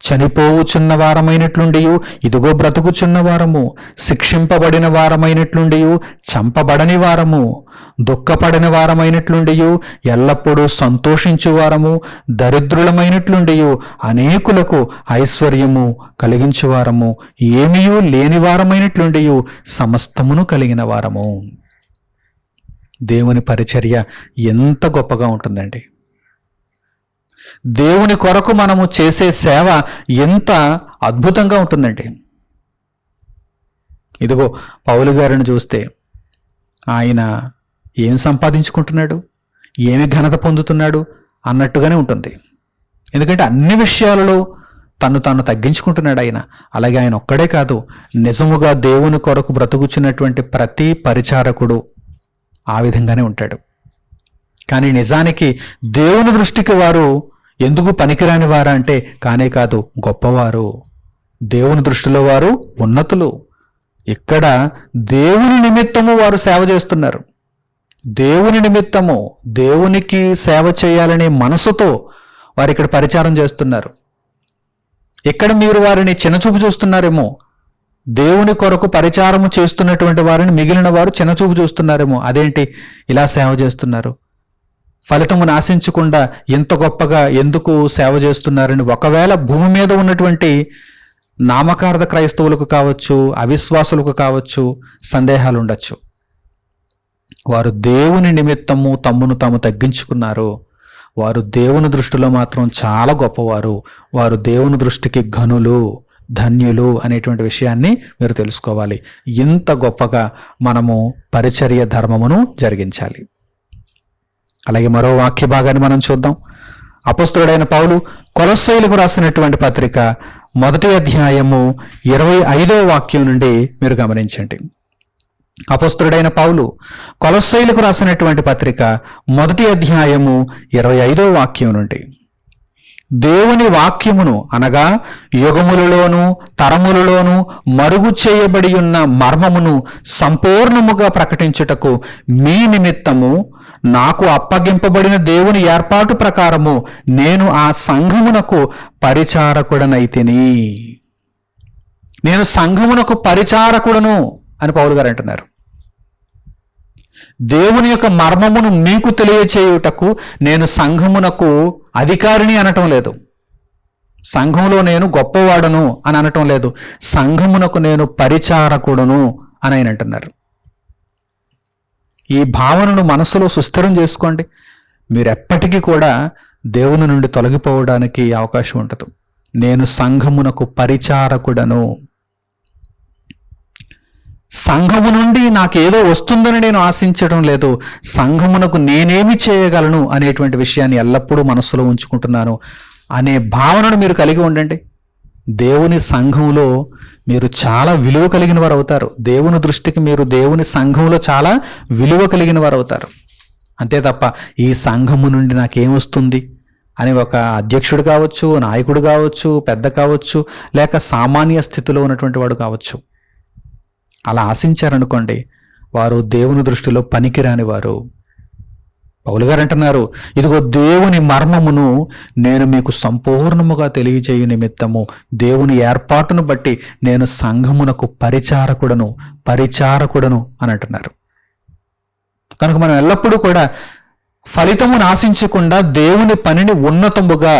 చనిపోవుచున్న వారమైనట్లుండియు ఇదిగో బ్రతుకుచున్న వారము, శిక్షింపబడిన వారమైనట్లుండియు చంపబడని వారము, దుఃఖపడని వారమైనట్లుండియు ఎల్లప్పుడూ సంతోషించు వారము, దరిద్రులమైనట్లుండియు అనేకులకు ఐశ్వర్యము కలిగించు వారము, ఏమీయూ లేని వారమైనట్లుండియు సమస్తమును కలిగిన వారము. దేవుని పరిచర్య ఎంత గొప్పగా ఉంటుందండి. దేవుని కొరకు మనము చేసే సేవ ఎంత అద్భుతంగా ఉంటుందండి. ఇదిగో పౌలు గారిని చూస్తే ఆయన ఏం సంపాదించుకుంటున్నాడు, ఏమి ఘనత పొందుతున్నాడు అన్నట్టుగానే ఉంటుంది. ఎందుకంటే అన్ని విషయాలలో తను తాను తగ్గించుకుంటున్నాడు ఆయన. అలాగే ఆయన ఒక్కడే కాదు, నిజముగా దేవుని కొరకు బ్రతుకుచున్నటువంటి ప్రతి పరిచారకుడు ఆ విధంగానే ఉంటాడు. కానీ నిజానికి దేవుని దృష్టికి వారు ఎందుకు పనికిరాని వారా అంటే కానే కాదు, గొప్పవారు. దేవుని దృష్టిలో వారు ఉన్నతులు. ఇక్కడ దేవుని నిమిత్తము వారు సేవ చేస్తున్నారు. దేవుని నిమిత్తము, దేవునికి సేవ చేయాలనే మనసుతో వారు ఇక్కడ పరిచారం చేస్తున్నారు. ఇక్కడ మీరు వారిని చిన్నచూపు చూస్తున్నారేమో, దేవుని కొరకు పరిచారము చేస్తున్నటువంటి వారిని మిగిలిన వారు చిన్నచూపు చూస్తున్నారేమో. అదేంటి ఇలా సేవ చేస్తున్నారు, ఫలితమును ఆశించకుండా ఎంత గొప్పగా ఎందుకు సేవ చేస్తున్నారని ఒకవేళ భూమి మీద ఉన్నటువంటి నామకార్థ క్రైస్తవులకు కావచ్చు, అవిశ్వాసులకు కావచ్చు సందేహాలు ఉండొచ్చు. వారు దేవుని నిమిత్తము తమ్మును తాము తగ్గించుకున్నారు. వారు దేవుని దృష్టిలో మాత్రం చాలా గొప్పవారు. వారు దేవుని దృష్టికి ఘనులు, ధన్యులు అనేటువంటి విషయాన్ని మీరు తెలుసుకోవాలి. ఇంత గొప్పగా మనము పరిచర్య ధర్మమును జరిగించాలి. అలాగే మరో వాక్య భాగాన్ని మనం చూద్దాం. అపొస్తలుడైన పౌలు కొలస్సీయులకు రాసినటువంటి పత్రిక 1వ అధ్యాయము 25వ వాక్యం నుండి మీరు గమనించండి. అపొస్తలుడైన పౌలు కొలస్సీయులకు రాసినటువంటి పత్రిక 1వ అధ్యాయము 25వ వాక్యం నుండి, దేవుని వాక్యమును అనగా యుగములలోను తరములలోను మరుగు చేయబడి ఉన్న మర్మమును సంపూర్ణముగా ప్రకటించుటకు మీ నిమిత్తము నాకు అప్పగింపబడిన దేవుని ఏర్పాటు ప్రకారము నేను ఆ సంఘమునకు పరిచారకుడనైతిని. నేను సంఘమునకు పరిచారకుడను అని పౌలు గారు అంటున్నారు. దేవుని యొక్క మర్మమును మీకు తెలియచేయుటకు నేను సంఘమునకు అధికారిని అనటం లేదు, సంఘంలో నేను గొప్పవాడను అని అనటం లేదు, సంఘమునకు నేను పరిచారకుడును అని ఆయన అంటున్నారు. ఈ భావనను మనసులో సుస్థిరం చేసుకోండి. మీరు ఎప్పటికీ కూడా దేవుని నుండి తొలగిపోవడానికి అవకాశం ఉండదు. నేను సంఘమునకు పరిచారకుడను. సంఘము నుండి నాకేదో వస్తుందని నేను ఆశించడం లేదు, సంఘమునకు నేనేమి చేయగలను అనేటువంటి విషయాన్ని ఎల్లప్పుడూ మనస్సులో ఉంచుకుంటున్నాను అనే భావనను మీరు కలిగి ఉండండి. దేవుని సంఘంలో మీరు చాలా విలువ కలిగిన వారు అవుతారు. దేవుని దృష్టికి మీరు దేవుని సంఘంలో చాలా విలువ కలిగిన వారు అవుతారు. అంతే తప్ప ఈ సంఘము నుండి నాకేమొస్తుంది అని ఒక అధ్యక్షుడు కావచ్చు, నాయకుడు కావచ్చు, పెద్ద కావచ్చు, లేక సామాన్య స్థితిలో ఉన్నటువంటి వాడు కావచ్చు, అలా ఆశించారనుకోండి, వారు దేవుని దృష్టిలో పనికిరాని వారు. పౌలు గారు అంటున్నారు, ఇదిగో దేవుని మర్మమును నేను మీకు సంపూర్ణముగా తెలియజేయు నిమిత్తము దేవుని ఏర్పాటును బట్టి నేను సంఘమునకు పరిచారకుడను అని అంటున్నారు. కనుక మనం ఎల్లప్పుడూ కూడా ఫలితమును ఆశించకుండా దేవుని పనిని ఉన్నతముగా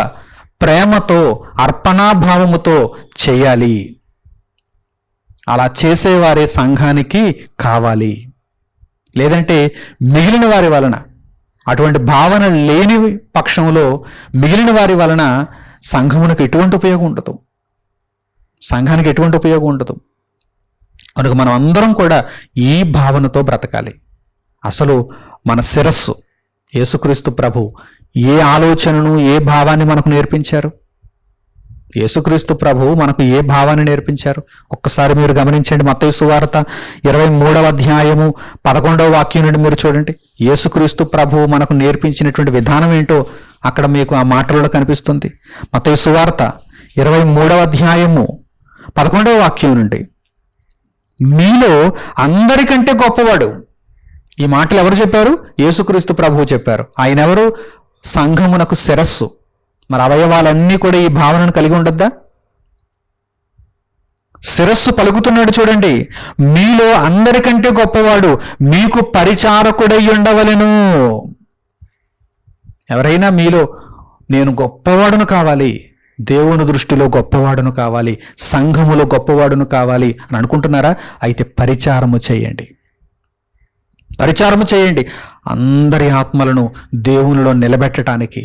ప్రేమతో అర్పణాభావముతో చేయాలి. అలా చేసేవారే సంఘానికి కావాలి. లేదంటే మిగిలిన వారి వలన, అటువంటి భావన లేని పక్షంలో మిగిలిన వారి వలన సంఘమునకు ఎటువంటి ఉపయోగం ఉండదు, సంఘానికి ఎటువంటి ఉపయోగం ఉండదు. కనుక మనం అందరం కూడా ఈ భావనతో బ్రతకాలి. అసలు మన శిరస్సు యేసుక్రీస్తు ప్రభు ఏ ఆలోచనను, ఏ భావాన్ని మనకు నేర్పించారు? యేసుక్రీస్తు ప్రభు మనకు ఏ భావాన్ని నేర్పించారు? ఒక్కసారి మీరు గమనించండి. మత్తయి సువార్త 23వ అధ్యాయము 11వ వాక్యం నుండి మీరు చూడండి. యేసుక్రీస్తు ప్రభు మనకు నేర్పించినటువంటి విధానం ఏంటో అక్కడ మీకు ఆ మాటలలో కనిపిస్తుంది. మత్తయి సువార్త 23వ అధ్యాయము 11వ వాక్యం నుండి, మీలో అందరికంటే గొప్పవాడు. ఈ మాటలు ఎవరు చెప్పారు? యేసుక్రీస్తు ప్రభువు చెప్పారు. ఆయన ఎవరు? సంఘమునకు శిరస్సు. మరి అవయవాలన్నీ కూడా ఈ భావనను కలిగి ఉండద్దా? శిరస్సు పలుకుతున్నాడు చూడండి, మీలో అందరికంటే గొప్పవాడు మీకు పరిచారకుడై ఉండవలెను. ఎవరైనా మీలో నేను గొప్పవాడును కావాలి, దేవుని దృష్టిలో గొప్పవాడును కావాలి, సంఘములో గొప్పవాడును కావాలి అని అనుకుంటున్నారా? అయితే పరిచారము చేయండి. పరిచారము చేయండి. అందరి ఆత్మలను దేవునిలో నిలబెట్టడానికి,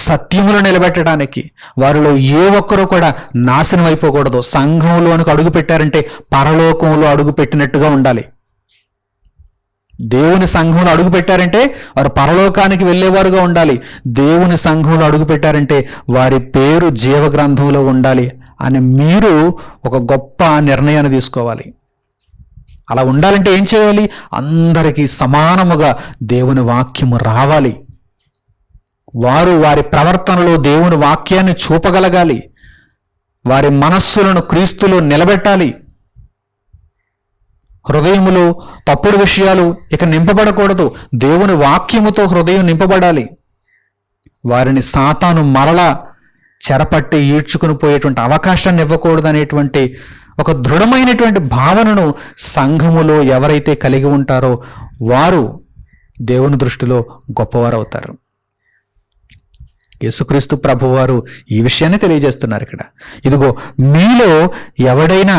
సత్యములో నిలబెట్టడానికి, వారిలో ఏ ఒక్కరూ కూడా నాశనం అయిపోకూడదు. సంఘంలోనికి అడుగు పెట్టారంటే పరలోకంలో అడుగు పెట్టినట్టుగా ఉండాలి. దేవుని సంఘంలో అడుగు పెట్టారంటే వారు పరలోకానికి వెళ్ళేవారుగా ఉండాలి. దేవుని సంఘంలో అడుగు పెట్టారంటే వారి పేరు జీవగ్రంథంలో ఉండాలి అని మీరు ఒక గొప్ప నిర్ణయాన్ని తీసుకోవాలి. అలా ఉండాలంటే ఏం చేయాలి? అందరికీ సమానముగా దేవుని వాక్యము రావాలి. వారు వారి ప్రవర్తనలో దేవుని వాక్యాన్ని చూపగలగాలి. వారి మనస్సులను క్రీస్తులో నిలబెట్టాలి. హృదయములో తప్పుడు విషయాలు ఇక నింపబడకూడదు. దేవుని వాక్యముతో హృదయం నింపబడాలి. వారిని సాతాను మరలా చెరపట్టి ఈడ్చుకుని పోయేటువంటి అవకాశాన్ని ఇవ్వకూడదు అనేటువంటి ఒక దృఢమైనటువంటి భావనను సంఘములో ఎవరైతే కలిగి ఉంటారో వారు దేవుని దృష్టిలో గొప్పవారు అవుతారు. యేసుక్రీస్తు ప్రభువారు ఈ విషయాన్ని తెలియజేస్తున్నారు ఇక్కడ. ఇదిగో మీలో ఎవడైనా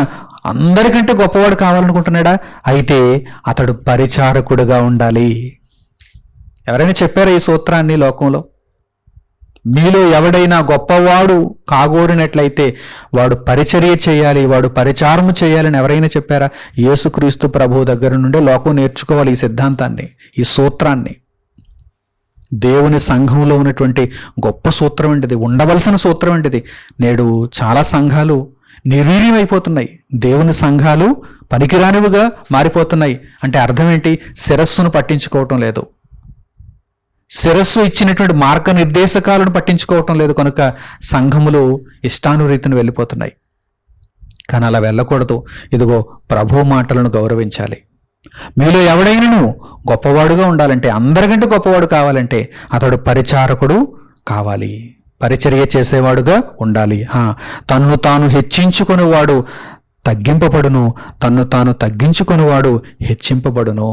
అందరికంటే గొప్పవాడు కావాలనుకుంటున్నాడా? అయితే అతడు పరిచారకుడుగా ఉండాలి. ఎవరైనా చెప్పారా ఈ సూత్రాన్ని లోకంలో? మీలో ఎవడైనా గొప్పవాడు కాగోరినట్లయితే వాడు పరిచర్య చేయాలి, వాడు పరిచారము చేయాలని ఎవరైనా చెప్పారా? యేసుక్రీస్తు ప్రభువు దగ్గర నుండి లోకం నేర్చుకోవాలి ఈ సిద్ధాంతాన్ని, ఈ సూత్రాన్ని. దేవుని సంఘంలో ఉన్నటువంటి గొప్ప సూత్రం ఏంటిది, ఉండవలసిన సూత్రం ఏంటిది. నేడు చాలా సంఘాలు నిర్వీర్యం అయిపోతున్నాయి. దేవుని సంఘాలు పనికిరానివిగా మారిపోతున్నాయి. అంటే అర్థం ఏంటి? శిరస్సును పట్టించుకోవటం లేదు, శిరస్సు ఇచ్చినటువంటి మార్గనిర్దేశకాలను పట్టించుకోవటం లేదు. కనుక సంఘములు ఇష్టానురీతిని వెళ్ళిపోతున్నాయి. కానీ అలా వెళ్ళకూడదు. ఇదిగో ప్రభు మాటలను గౌరవించాలి. మీలో ఎవడైనను గొప్పవాడుగా ఉండాలంటే, అందరికంటే గొప్పవాడు కావాలంటే అతడు పరిచారకుడు కావాలి, పరిచర్య చేసేవాడుగా ఉండాలి. తన్ను తాను హెచ్చించుకునేవాడు తగ్గింపబడును, తన్ను తాను తగ్గించుకునేవాడు హెచ్చింపబడును.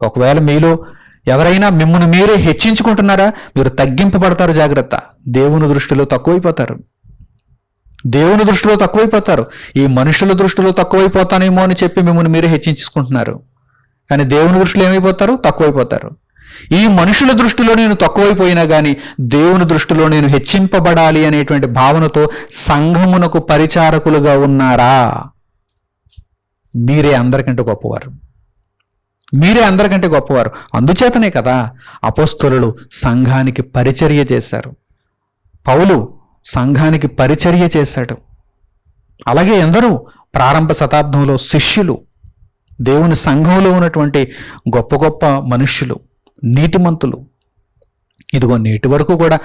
ఒకవేళ మీలో ఎవరైనా మిమ్మల్ని మీరే హెచ్చించుకుంటున్నారా? మీరు తగ్గింపబడతారు. జాగ్రత్త. దేవుని దృష్టిలో తక్కువైపోతారు. దేవుని దృష్టిలో తక్కువైపోతారు. ఈ మనుషుల దృష్టిలో తక్కువైపోతానేమో అని చెప్పి మిమ్మల్ని మీరే హెచ్చించుకుంటున్నారు. కానీ దేవుని దృష్టిలో ఏమైపోతారు? తక్కువైపోతారు. ఈ మనుషుల దృష్టిలో నేను తక్కువైపోయినా కానీ దేవుని దృష్టిలో నేను హెచ్చింపబడాలి అనేటువంటి భావనతో సంఘమునకు పరిచారకులుగా ఉన్నారా? మీరే అందరికంటే గొప్పవారు. మీరే అందరికంటే గొప్పవారు. అందుచేతనే కదా అపోస్తలులు సంఘానికి పరిచర్య చేశారు. పౌలు సంఘానికి పరిచర్య చేశాడు. అలాగే ఎందరూ ప్రారంభ శతాబ్దంలో శిష్యులు, దేవుని సంఘంలో ఉన్నటువంటి గొప్ప గొప్ప మనుష్యులు, నీతిమంతులు, ఇదిగో నేటి వరకు కూడా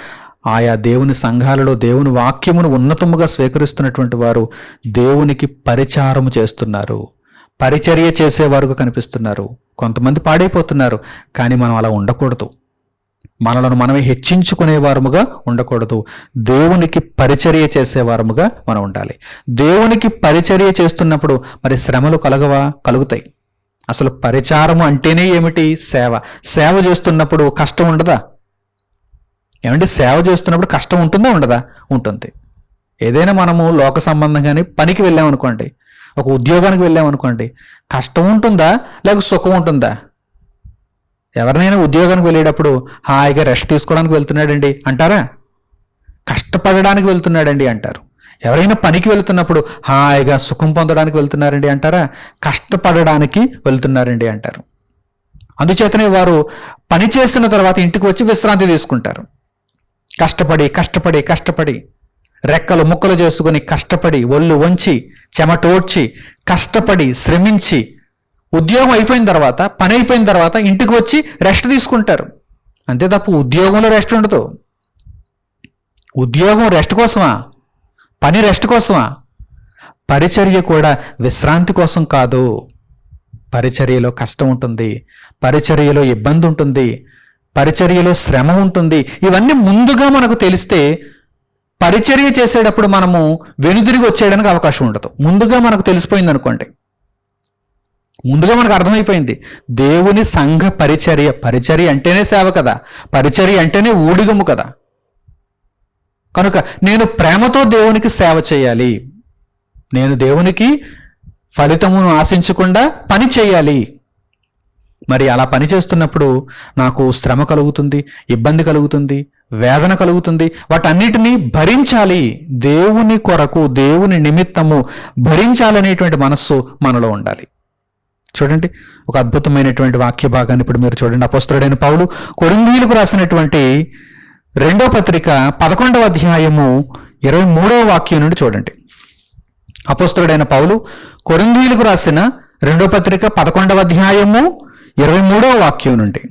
ఆయా దేవుని సంఘాలలో దేవుని వాక్యమును ఉన్నతముగా స్వీకరిస్తున్నటువంటి వారు దేవునికి పరిచారము చేస్తున్నారు, పరిచర్య చేసేవారుగా కనిపిస్తున్నారు. కొంతమంది పాడైపోతున్నారు. కానీ మనం అలా ఉండకూడదు. మనలను మనమే హెచ్చించుకునేవారముగా ఉండకూడదు. దేవునికి పరిచర్య చేసేవారముగా మనం ఉండాలి. దేవునికి పరిచర్య చేస్తున్నప్పుడు మరి శ్రమలు కలుగుతాయి. అసలు పరిచారము అంటేనే ఏమిటి? సేవ. సేవ చేస్తున్నప్పుడు కష్టం ఉండదా? ఏమంటే సేవ చేస్తున్నప్పుడు కష్టం ఉంటుందా ఉండదా? ఉంటుంది. ఏదైనా మనము లోక సంబంధంగానే పనికి వెళ్ళామనుకోండి, ఒక ఉద్యోగానికి వెళ్ళామనుకోండి, కష్టం ఉంటుందా లేక సుఖం ఉంటుందా? ఎవరినైనా ఉద్యోగానికి వెళ్ళేటప్పుడు హాయిగా రెస్ట్ తీసుకోవడానికి వెళ్తున్నాడండి అంటారా? కష్టపడడానికి వెళ్తున్నాడండి అంటారు. ఎవరైనా పనికి వెళ్తున్నప్పుడు హాయిగా సుఖం పొందడానికి వెళ్తున్నారండి అంటారా? కష్టపడడానికి వెళ్తున్నారండి అంటారు. అందుచేతనే వారు పని చేసిన తర్వాత ఇంటికి వచ్చి విశ్రాంతి తీసుకుంటారు. కష్టపడి కష్టపడి కష్టపడి రెక్కలు ముక్కలు చేసుకుని కష్టపడి ఒళ్ళు వంచి చెమటోడ్చి కష్టపడి శ్రమించి ఉద్యోగం అయిపోయిన తర్వాత, పని అయిపోయిన తర్వాత ఇంటికి వచ్చి రెస్ట్ తీసుకుంటారు. అంతే తప్ప ఉద్యోగంలో రెస్ట్ ఉండదు. ఉద్యోగం రెస్ట్ కోసమా? పని రెస్ట్ కోసమా? పరిచర్య కూడా విశ్రాంతి కోసం కాదు. పరిచర్యలో కష్టం ఉంటుంది, పరిచర్యలో ఇబ్బంది ఉంటుంది, పరిచర్యలో శ్రమ ఉంటుంది. ఇవన్నీ ముందుగా మనకు తెలిస్తే పరిచర్య చేసేటప్పుడు మనము వెనుదిరిగి వచ్చేయడానికి అవకాశం ఉండదు. ముందుగా మనకు తెలిసిపోయింది అనుకోండి, ముందుగా మనకు అర్థమైపోయింది దేవుని సంఘ పరిచర్య. పరిచర్య అంటేనే సేవ కదా, పరిచర్య అంటేనే ఊడిగము కదా. కనుక నేను ప్రేమతో దేవునికి సేవ చేయాలి, నేను దేవునికి ఫలితమును ఆశించకుండా పని చేయాలి. మరి అలా పని చేస్తున్నప్పుడు నాకు శ్రమ కలుగుతుంది, ఇబ్బంది కలుగుతుంది, వేదన కలుగుతుంది. వాటన్నిటినీ భరించాలి. దేవుని కొరకు, దేవుని నిమిత్తము భరించాలనేటువంటి మనస్సు మనలో ఉండాలి. చూడండి, ఒక అద్భుతమైనటువంటి వాక్య భాగాన్ని ఇప్పుడు మీరు చూడండి. అపోస్తలుడైన పౌలు కొరింథీయులకు రాసినటువంటి 2వ పత్రిక 11వ అధ్యాయము 23వ వాక్యం నుండి చూడండి. అపోస్తలుడైన పౌలు కొరింథీయులకు రాసిన 2వ పత్రిక 11వ అధ్యాయము 23వ వాక్యం నుండి,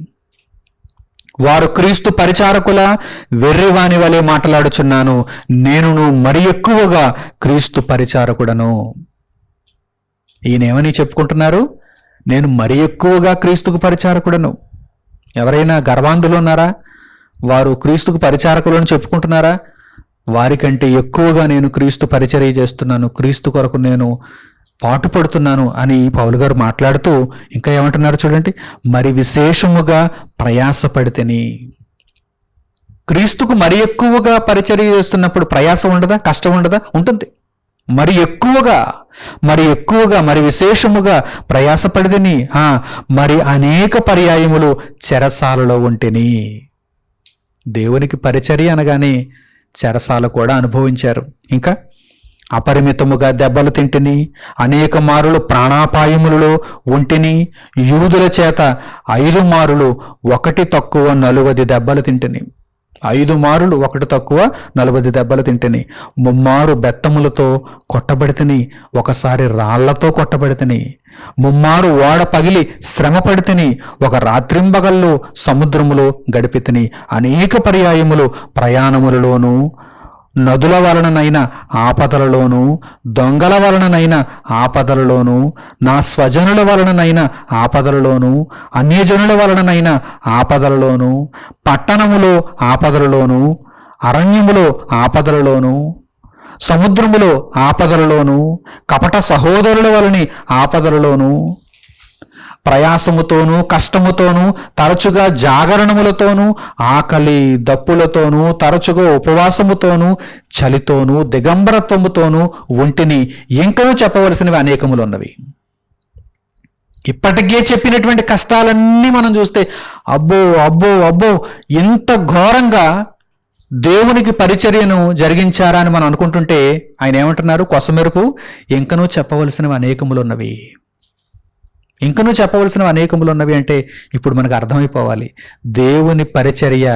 వారు క్రీస్తు పరిచారకుల వెర్రివాని వలె మాట్లాడుచున్నాను, నేనును మరి ఎక్కువగా క్రీస్తు పరిచారకుడను. ఈయనేమని చెప్పుకుంటున్నారు? నేను మరి ఎక్కువగా క్రీస్తుకు పరిచారకుడను. ఎవరైనా గర్వాంధులు ఉన్నారా? వారు క్రీస్తుకు పరిచారకులను చెప్పుకుంటున్నారా? వారికంటే ఎక్కువగా నేను క్రీస్తు పరిచర్య చేస్తున్నాను, క్రీస్తు కొరకు నేను పాటుపడుతున్నాను అని పౌలు గారు మాట్లాడుతూ ఇంకా ఏమంటున్నారు చూడండి, మరి విశేషముగా ప్రయాసపడితేని. క్రీస్తుకు మరి ఎక్కువగా పరిచర్య చేస్తున్నప్పుడు ప్రయాసం ఉండదా? కష్టం ఉండదా? ఉంటుంది. మరి ఎక్కువగా మరి విశేషముగా ప్రయాసపడితేని, మరి అనేక పర్యాయములు చెరసాలలో ఉంటేని. దేవునికి పరిచర్య అనగానే చెరసాల కూడా అనుభవించారు. ఇంకా అపరిమితముగా దెబ్బలు తింటిని, అనేక మారులు ప్రాణాపాయములలో ఉంటిని, యూదుల చేత 5 మారులు 1 తక్కువ 40 దెబ్బలు తింటిని. 5 మారులు 1 తక్కువ 40 దెబ్బలు తింటిని. 3 మారు బెత్తములతో కొట్టబడితిని, ఒకసారి రాళ్లతో కొట్టబడితిని. 3 మారు ఓడ పగిలి శ్రమ పడితిని, ఒక రాత్రింబగళ్ళు సముద్రములో గడిపితిని. అనేక పర్యాయములు ప్రయాణములలోనూ, నదుల వలననైన ఆపదలలోనూ, దొంగల వలననైన ఆపదలలోనూ, నా స్వజనుల వలననైన ఆపదలలోనూ, అన్యజనుల వలననైన ఆపదలలోనూ, పట్టణములో ఆపదలలోనూ, అరణ్యములో ఆపదలలోనూ, సముద్రములో ఆపదలలోనూ, కపట సహోదరుల వలని ఆపదలలోనూ, ప్రయాసముతోనూ కష్టముతోనూ, తరచుగా జాగరణములతోనూ, ఆకలి దప్పులతోనూ, తరచుగా ఉపవాసముతోనూ, చలితోనూ, దిగంబరత్వముతోనూ ఒంటిని. ఇంకనూ చెప్పవలసినవి అనేకములు ఉన్నవి. ఇప్పటికే చెప్పినటువంటి కష్టాలన్నీ మనం చూస్తే అబ్బో అబ్బో అబ్బో ఇంత ఘోరంగా దేవునికి పరిచర్యను జరిగించారా అని మనం అనుకుంటుంటే ఆయన ఏమంటున్నారు? కొసమెరుపు ఇంకనూ చెప్పవలసినవి అనేకములు ఉన్నవి. ఇంకనూ చెప్పవలసినవి అనేకములు ఉన్నవి అంటే ఇప్పుడు మనకు అర్థమైపోవాలి దేవుని పరిచర్య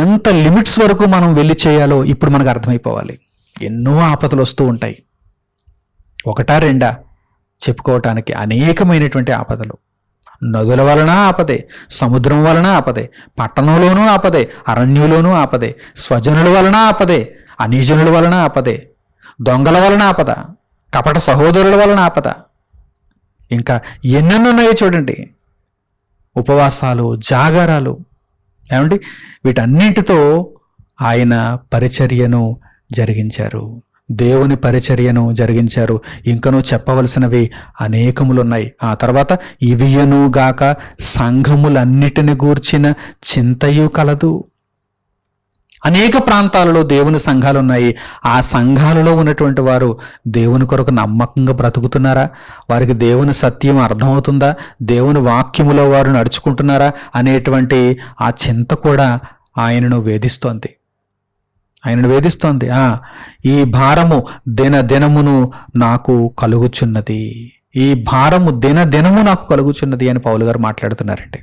ఎంత లిమిట్స్ వరకు మనం వెళ్ళి చేయాలో ఇప్పుడు మనకు అర్థమైపోవాలి. ఎన్నో ఆపదలు వస్తూ ఉంటాయి. 1 2 చెప్పుకోవటానికి అనేకమైనటువంటి ఆపదలు. నదుల వలన ఆపదే, సముద్రం వలన ఆపదే, పట్టణంలోనూ ఆపదే, అరణ్యంలోనూ ఆపదే, స్వజనుల వలన ఆపదే, అన్యజనుల వలన ఆపదే, దొంగల వలన ఆపద, కపట సహోదరుల వలన ఆపద. ఇంకా ఎన్నెన్నున్నాయో చూడండి. ఉపవాసాలు, జాగారాలు, ఏమండి, వీటన్నింటితో ఆయన పరిచర్యను జరిగించారు, దేవుని పరిచర్యను జరిగించారు. ఇంకనూ చెప్పవలసినవి అనేకములున్నాయి. ఆ తర్వాత ఇవియనుగాక సంఘములన్నిటిని గూర్చిన చింతయు కలదు. అనేక ప్రాంతాలలో దేవుని సంఘాలు ఉన్నాయి. ఆ సంఘాలలో ఉన్నటువంటి వారు దేవుని కొరకు నమ్మకంగా బ్రతుకుతున్నారా? వారికి దేవుని సత్యం అర్థమవుతుందా? దేవుని వాక్యములో వారు నడుచుకుంటున్నారా అనేటువంటి ఆ చింత కూడా ఆయనను వేధిస్తోంది. ఈ భారము దినదినమును నాకు కలుగుచున్నది, ఈ భారము దినదినము నాకు కలుగుచున్నది అని పౌలు గారు మాట్లాడుతున్నారండి.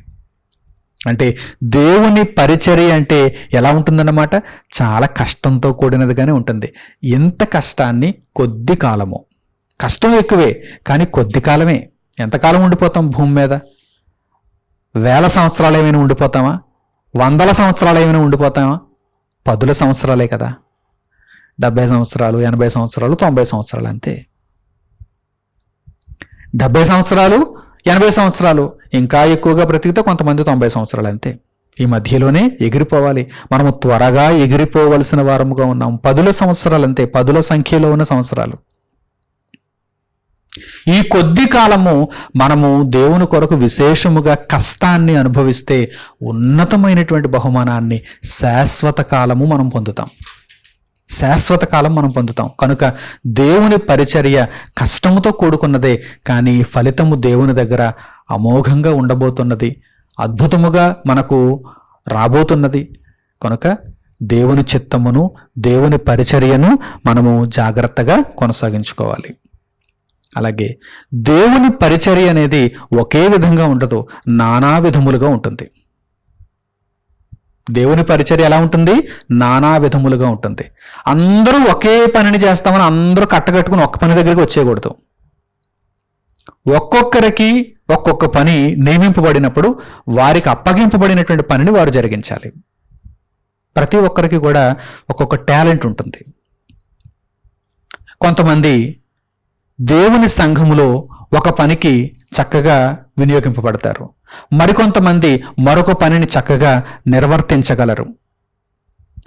అంటే దేవుని పరిచర్య అంటే ఎలా ఉంటుందన్నమాట? చాలా కష్టంతో కూడినదిగానే ఉంటుంది. ఎంత కష్టాన్ని కొద్ది కాలము, కష్టం ఎక్కువే కానీ కొద్ది కాలమే. ఎంతకాలం ఉండిపోతాం భూమి మీద? వేల సంవత్సరాలు ఏమైనా ఉండిపోతామా? వందల సంవత్సరాలు ఏమైనా ఉండిపోతామా? 10 సంవత్సరాలే కదా. 70 సంవత్సరాలు, 80 సంవత్సరాలు, 90 సంవత్సరాలు అంతే. 70 సంవత్సరాలు, 80 సంవత్సరాలు, ఇంకా ఎక్కువగా బ్రతికితే కొంతమంది 90 సంవత్సరాలు అంతే. ఈ మధ్యలోనే ఎగిరిపోవాలి. మనము త్వరగా ఎగిరిపోవలసిన వారముగా ఉన్నాం. 10 సంవత్సరాలు అంతే, 10 సంఖ్యలో ఉన్న సంవత్సరాలు. ఈ కొద్ది కాలము మనము దేవుని కొరకు విశేషముగా కష్టాన్ని అనుభవిస్తే ఉన్నతమైనటువంటి బహుమానాన్ని శాశ్వత కాలము మనం పొందుతాం. శాశ్వత కాలం మనం పొందుతాం. కనుక దేవుని పరిచర్య కష్టముతో కూడుకున్నదే, కానీ ఫలితము దేవుని దగ్గర అమోఘంగా ఉండబోతున్నది, అద్భుతముగా మనకు రాబోతున్నది. కనుక దేవుని చిత్తమును, దేవుని పరిచర్యను మనము జాగ్రత్తగా కొనసాగించుకోవాలి. అలాగే దేవుని పరిచర్య అనేది ఒకే విధంగా ఉండదు, నానా విధములుగా ఉంటుంది. దేవుని పరిచర్య ఎలా ఉంటుంది? నానా విధములుగా ఉంటుంది. అందరూ ఒకే పనిని చేస్తామని అందరూ కట్టగట్టుకుని ఒక్క పని దగ్గరికి వచ్చేయకూడదు. ఒక్కొక్కరికి ఒక్కొక్క పని నియమింపబడినప్పుడు వారికి అప్పగింపబడినటువంటి పనిని వారు జరిగించాలి. ప్రతి ఒక్కరికి కూడా ఒక్కొక్క టాలెంట్ ఉంటుంది. కొంతమంది దేవుని సంఘములో ఒక పనికి చక్కగా వినియోగింపబడతారు. మరికొంతమంది మరొక పనిని చక్కగా నిర్వర్తించగలరు.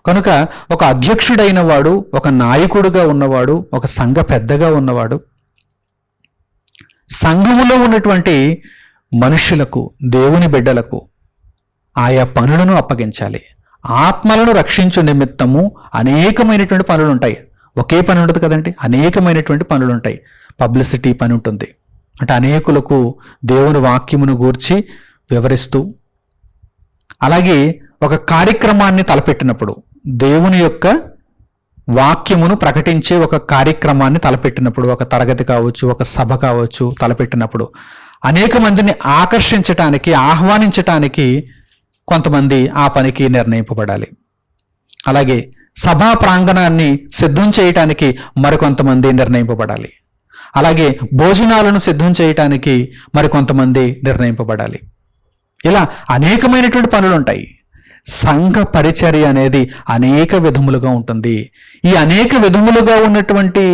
కనుక ఒక అధ్యక్షుడైన వాడు, ఒక నాయకుడుగా ఉన్నవాడు, ఒక సంఘ పెద్దగా ఉన్నవాడు సంఘములో ఉన్నటువంటి మనుషులకు, దేవుని బిడ్డలకు ఆయా పనులను అప్పగించాలి. ఆత్మలను రక్షించు నిమిత్తము అనేకమైనటువంటి పనులు ఉంటాయి. ఒకే పని ఉండదు కదండి, అనేకమైనటువంటి పనులు ఉంటాయి. పబ్లిసిటీ పని ఉంటుంది, అంటే అనేకులకు దేవుని వాక్యమును గూర్చి వివరిస్తూ, అలాగే ఒక కార్యక్రమాన్ని తలపెట్టినప్పుడు, దేవుని యొక్క వాక్యమును ప్రకటించే ఒక కార్యక్రమాన్ని తలపెట్టినప్పుడు, ఒక తరగతి కావచ్చు, ఒక సభ కావచ్చు, తలపెట్టినప్పుడు అనేక మందిని ఆకర్షించటానికి, ఆహ్వానించటానికి కొంతమంది ఆ పనికి నిర్ణయింపబడాలి. అలాగే సభా ప్రాంగణాన్ని సిద్ధం చేయటానికి మరికొంతమంది నిర్ణయింపబడాలి. అలాగే భోజనాలను సిద్ధం చేయటానికి మరికొంతమంది నిర్ణయింపబడాలి. ఇలా అనేకమైనటువంటి పనులు ఉంటాయి. సంఘ పరిచర్య అనేది అనేక విధములుగా ఉంటుంది. ఈ అనేక విధములుగా ఉన్నటువంటి